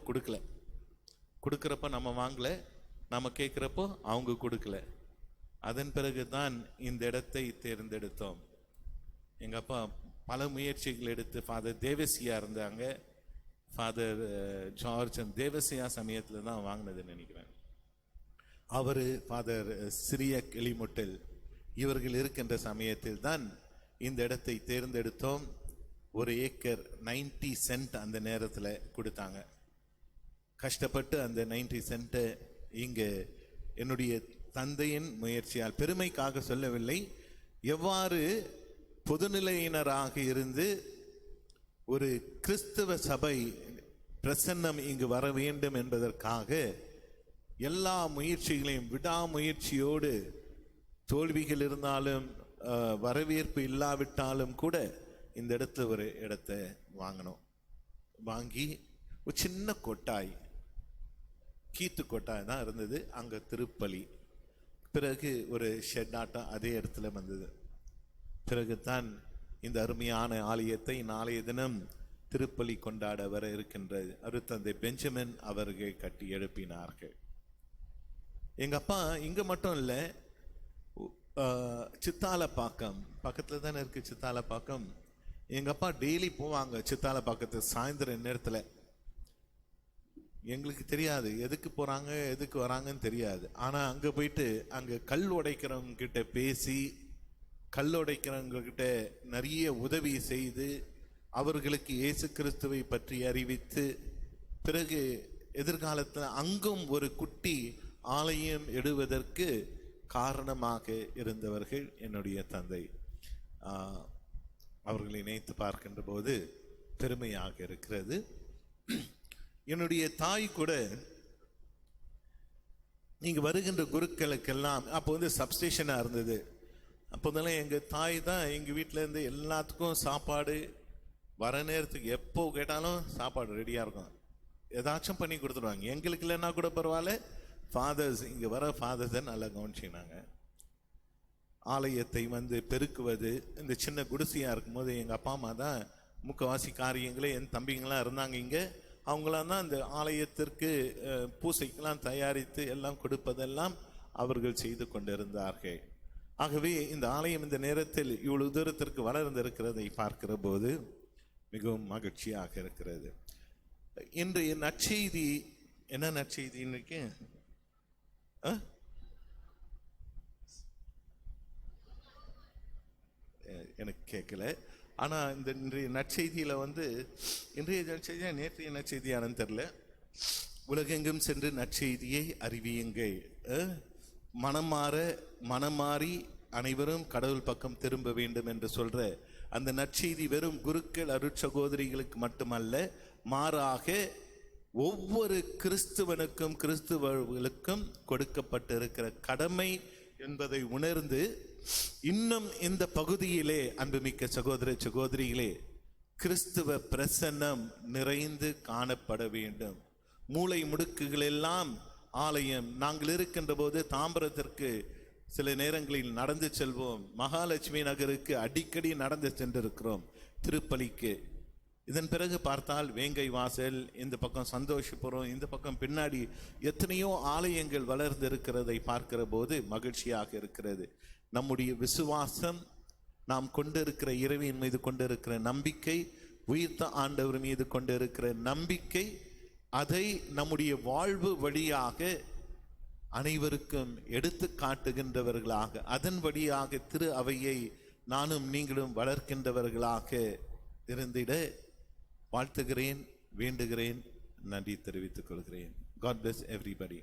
கொடுக்குறப்போ நம்ம வாங்கலை, நம்ம கேட்குறப்போ அவங்க கொடுக்கல. அதன் பிறகு தான் இந்த இடத்தை தேர்ந்தெடுத்தோம். எங்கள் அப்பா பல முயற்சிகள் எடுத்து, ஃபாதர் தேவசியா இருந்தாங்க, ஃபாதர் ஜார்ஜ் தேவசியா சமயத்தில் தான் வாங்கினதுன்னு நினைக்கிறேன். அவர் ஃபாதர் சிறிய கிளிமுட்டல் இவர்கள் இருக்கின்ற சமயத்தில் தான் இந்த இடத்தை தேர்ந்தெடுத்தோம். 1 ஏக்கர் 90 சென்ட் அந்த நேரத்தில் கொடுத்தாங்க. கஷ்டப்பட்டு அந்த 90 சென்ட்டை இங்கே என்னுடைய தந்தையின் முயற்சியால், பெருமைக்காக சொல்லவில்லை, எவ்வாறு பொதுநிலையினராக இருந்து ஒரு கிறிஸ்தவ சபை பிரசன்னம் இங்கு வர வேண்டும் என்பதற்காக எல்லா முயற்சிகளையும் விடாமுயற்சியோடு, தோல்விகள் இருந்தாலும் வரவேற்பு இல்லாவிட்டாலும் கூட இந்த இடத்துல ஒரு இடத்தை வாங்கினோம். வாங்கி ஒரு சின்ன கொட்டாய், கீத்து கொட்டாய் தான் இருந்தது. அங்கே திருப்பலி, பிறகு ஒரு ஷெட் ஆட்டம் அதே இடத்துல வந்தது. பிறகுதான் இந்த அருமையான ஆலயத்தை நாளைய தினம் திருப்பலி கொண்டாட வர இருக்கின்ற அருத்தந்தை பெஞ்சமின் அவர்கள் கட்டி எழுப்பினார்கள். எங்கள் அப்பா இங்கே மட்டும் இல்லை, சித்தாலப்பாக்கம் பக்கத்தில் தானே இருக்குது சித்தாலப்பாக்கம். எங்கள் அப்பா டெய்லி போவாங்க சித்தாலப்பாக்கத்து சாயந்தரம் நேரத்தில். எங்களுக்கு தெரியாது எதுக்கு போகிறாங்க எதுக்கு வராங்கன்னு தெரியாது. ஆனால் அங்கே போயிட்டு அங்கே கல் உடைக்கிறவங்க கிட்ட பேசி, கல் உடைக்கிறவங்க கிட்ட நிறைய உதவி செய்து, அவர்களுக்கு இயேசு கிறிஸ்துவை பற்றி அறிவித்து, பிறகு எதிர்காலத்தில் அங்கும் ஒரு குட்டி ஆலயம் எடுவதற்கு காரணமாக இருந்தவர்கள் என்னுடைய தந்தை. அவர்களை நினைத்து பார்க்கின்ற போது பெருமையாக இருக்கிறது. என்னுடைய தாய் கூட நீங்க வருகின்ற குருக்களுக்கெல்லாம் அப்போ வந்து சப்ஸ்டேஷனாக இருந்தது. அப்போதெல்லாம் எங்கள் தாய் தான் எங்கள் வீட்டில் இருந்து எல்லாத்துக்கும் சாப்பாடு, வர நேரத்துக்கு எப்போ கேட்டாலும் சாப்பாடு ரெடியாக இருக்கும், ஏதாச்சும் பண்ணி கொடுத்துருவாங்க. எங்களுக்கு இல்லைன்னா கூட பரவாயில்ல, ஃபாதர்ஸ் இங்கே வர ஃபாதர்ஸை நல்லா கவனிச்சினாங்க. ஆலயத்தை பெருக்குவது, இந்த சின்ன குடிசையாக இருக்கும்போது எங்கள் அப்பா அம்மா தான் முக்கவாசி காரியங்களே, என் தம்பிங்களாம் இருந்தாங்க இங்கே, அவங்களாம் தான் இந்த ஆலயத்திற்கு பூசைக்கெல்லாம் தயாரித்து எல்லாம் கொடுப்பதெல்லாம் அவர்கள் செய்து கொண்டிருந்தார்கள். ஆகவே இந்த ஆலயம் இந்த நேரத்தில் இவ்வளவு தூரத்திற்கு வளர்ந்திருக்கிறதை பார்க்கிற போது மிகவும் மகிழ்ச்சியாக இருக்கிறது. இன்றைய நற்செய்தி என்ன நற்செய்தி இன்னைக்கு? எனக்கு கேட்கல. ஆனால் இந்த இன்றைய நற்செய்தியில் இன்றைய நற்செய்தியா நேற்றைய நற்செய்தியானு தெரில, உலகெங்கும் சென்று நற்செய்தியை அறிவியுங்கள், மனம் மாறி அனைவரும் கடவுள் பக்கம் திரும்ப வேண்டும் என்று சொல்ற அந்த நற்செய்தி வெறும் குருக்கள் அருட்சகோதரிகளுக்கு மட்டுமல்ல, மாறாக ஒவ்வொரு கிறிஸ்துவனுக்கும் கிறிஸ்துவர்களுக்கும் கொடுக்கப்பட்டிருக்கிற கடமை என்பதை உணர்ந்து, இன்னும் இந்த பகுதியிலே அன்புமிக்க சகோதர சகோதரிகளே கிறிஸ்துவ பிரசன்னம் நிறைந்து காணப்பட வேண்டும். மூலை முடுக்குகள் எல்லாம் ஆலயம். நாங்கள் இருக்கின்ற போது தாம்பரத்திற்கு சில நேரங்களில் நடந்து செல்வோம், மகாலட்சுமி நகருக்கு அடிக்கடி நடந்து சென்றிருக்கிறோம், திருப்பலிக்கு. இதன் பிறகு பார்த்தால் வேங்கை வாசல், இந்த பக்கம் சந்தோஷபுரம், இந்த பக்கம் பின்னாடி எத்தனையோ ஆலயங்கள் வளர்ந்து இருக்கிறதை பார்க்கிற போது மகிழ்ச்சியாக இருக்கிறது. நம்முடைய விசுவாசம், நாம் கொண்டிருக்கிற இறைவன் மீது கொண்டிருக்கிற நம்பிக்கை, உயிர்த்த ஆண்டவர் மீது கொண்டிருக்கிற நம்பிக்கை, அதை நம்முடைய வாழ்வு வழியாக அனைவருக்கும் எடுத்து காட்டுகின்றவர்களாக, அதன் வழியாக திரு அவையை நானும் நீங்களும் வளர்க்கின்றவர்களாக இருந்திட வாழ்த்துகிறேன், வேண்டுகிறேன், நன்றி தெரிவித்துக் கொள்கிறேன். God bless everybody.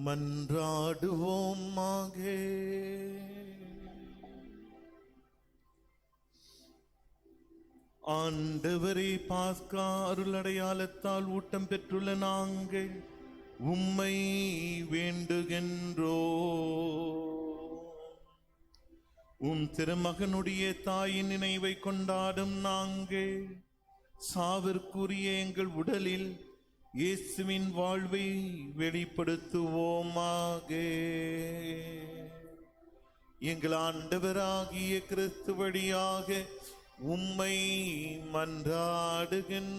மன்றாடுவோமாக. ஆண்டவரே, பாஸ்கா அருள் அடையாளத்தால் ஊட்டம் பெற்றுள்ள நாங்கள் உம்மை வேண்டுகின்றோ. உம் திருமகனுடைய தாயின் நினைவை கொண்டாடும் நாங்கள் சாவிற்குரிய எங்கள் உடலில் இயேசுவின் வாழ்வை வெளிப்படுத்துவோமாக. எங்கள் ஆண்டவராகிய கிறிஸ்து வழியாக உம்மை மன்றாடுகின்றோம்.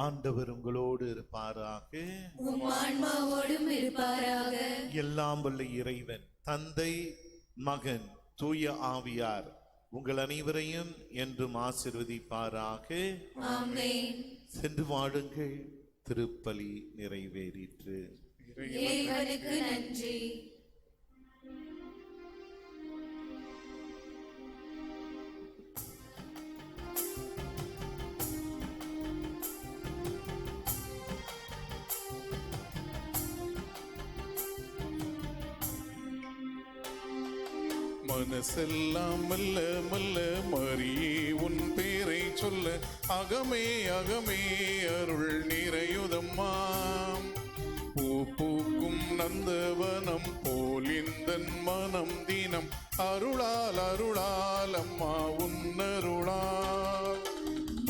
ஆண்டவர் உங்களோடு இருப்பாராக, ஆன்மாவோடும் இருப்பாராக. எல்லாம் வல்ல இறைவன் தந்தை, மகன், தூய ஆவியார் உங்கள் அனைவரையும் என்றும் ஆசீர்வதிப்பாராக. ஆமென். சென்று வாழுங்கள், திருப்பலி நிறைவேறிற்று. இறைவனுக்கு நன்றி. மனசெல்லாம் மெல்ல மெல்ல மரியே உன் பேரை சொல்ல, அகமே அகமே அருள் நிறையுதம்மா. பூ பூக்கும் நந்தவனம் போல் இந்த மனம் தினம் அருளால் அருளால் அம்மா உன்னருளால்.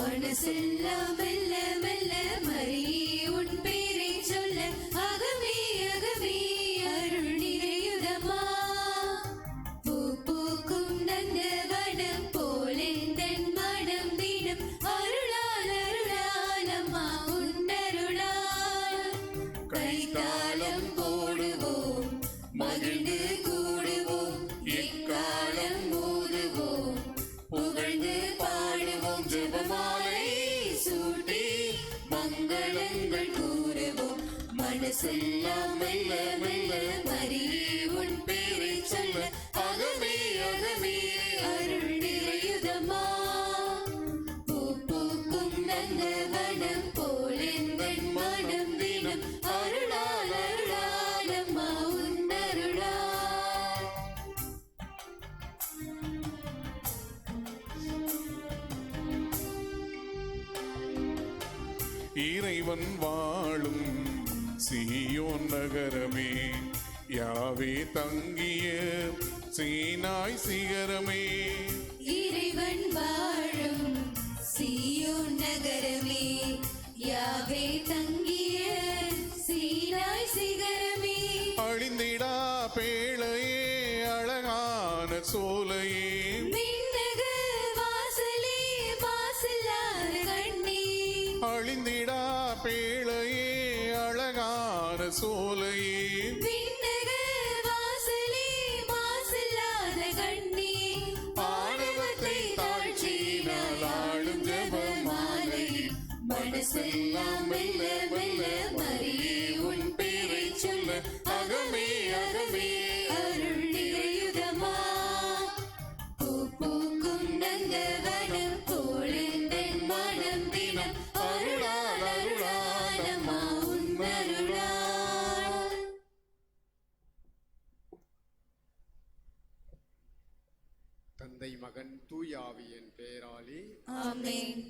மனசெல்லாம் மெல்ல மெல்ல மரியே உன் பேரை சொல்ல, அகமே அகமே அருள் நிறையுதம்மா. பூ பூக்கும் நந்தவனம் போல் எந்தன் மனம் தினம் அருளால் அருளால் அம்மா உன்னருளால். கைத்தாளம் போடுவோம், மகிழ்ந்து கூடுவோம், எக்காலம் ஊதுவோம், புகழ்ந்து பாடுவோம், ஜெபமாலை சூட்டி மங்களங்கள் கூறுவோம். மனசெல்லாம் மெல்ல மெல்ல மரியே உன் பேரை சொல்ல, அகமே அகமே அருள் நிறையுதம்மா. பூ பூக்கும் நந்தவனம் போல் எந்தன் மனம் தினம் அருளால் அருளால் அம்மா உன்னருளால். இறைவன் வாழும் சீயோன் நகரமே, யாவே தங்கிய சீனாய் சிகரமே. இறைவன் வாழும் சீயோன் நகரமே, யாவே தங்கிய சீனாய் சிகரமே. அழிந்திடா பேழையே, அழகான சோலையே, விண்ணக வாசலே, வாசலான கண்ணே. அழிந்திடா பேழையே, அழகான சோலையே, விண்ணக வாசலே, வாசலான கண்ணே. ஆணவத்தை தாழ்ச்சியினால் ஆளும் ஜெபமாலை, மனசெல்லாம் மெல்ல மெல்ல மரியே உன் பேரை சொல்ல. அகமே அகமே அருள் நிறையுதமா, பூ பூக்கும் நந்தவனம் போலெந்தன் மனம் தினம். அருளால் அருளால் அம்மா உன் அருளால். தந்தை மகன் தூயாவியின் பெயராலே ஆமென்.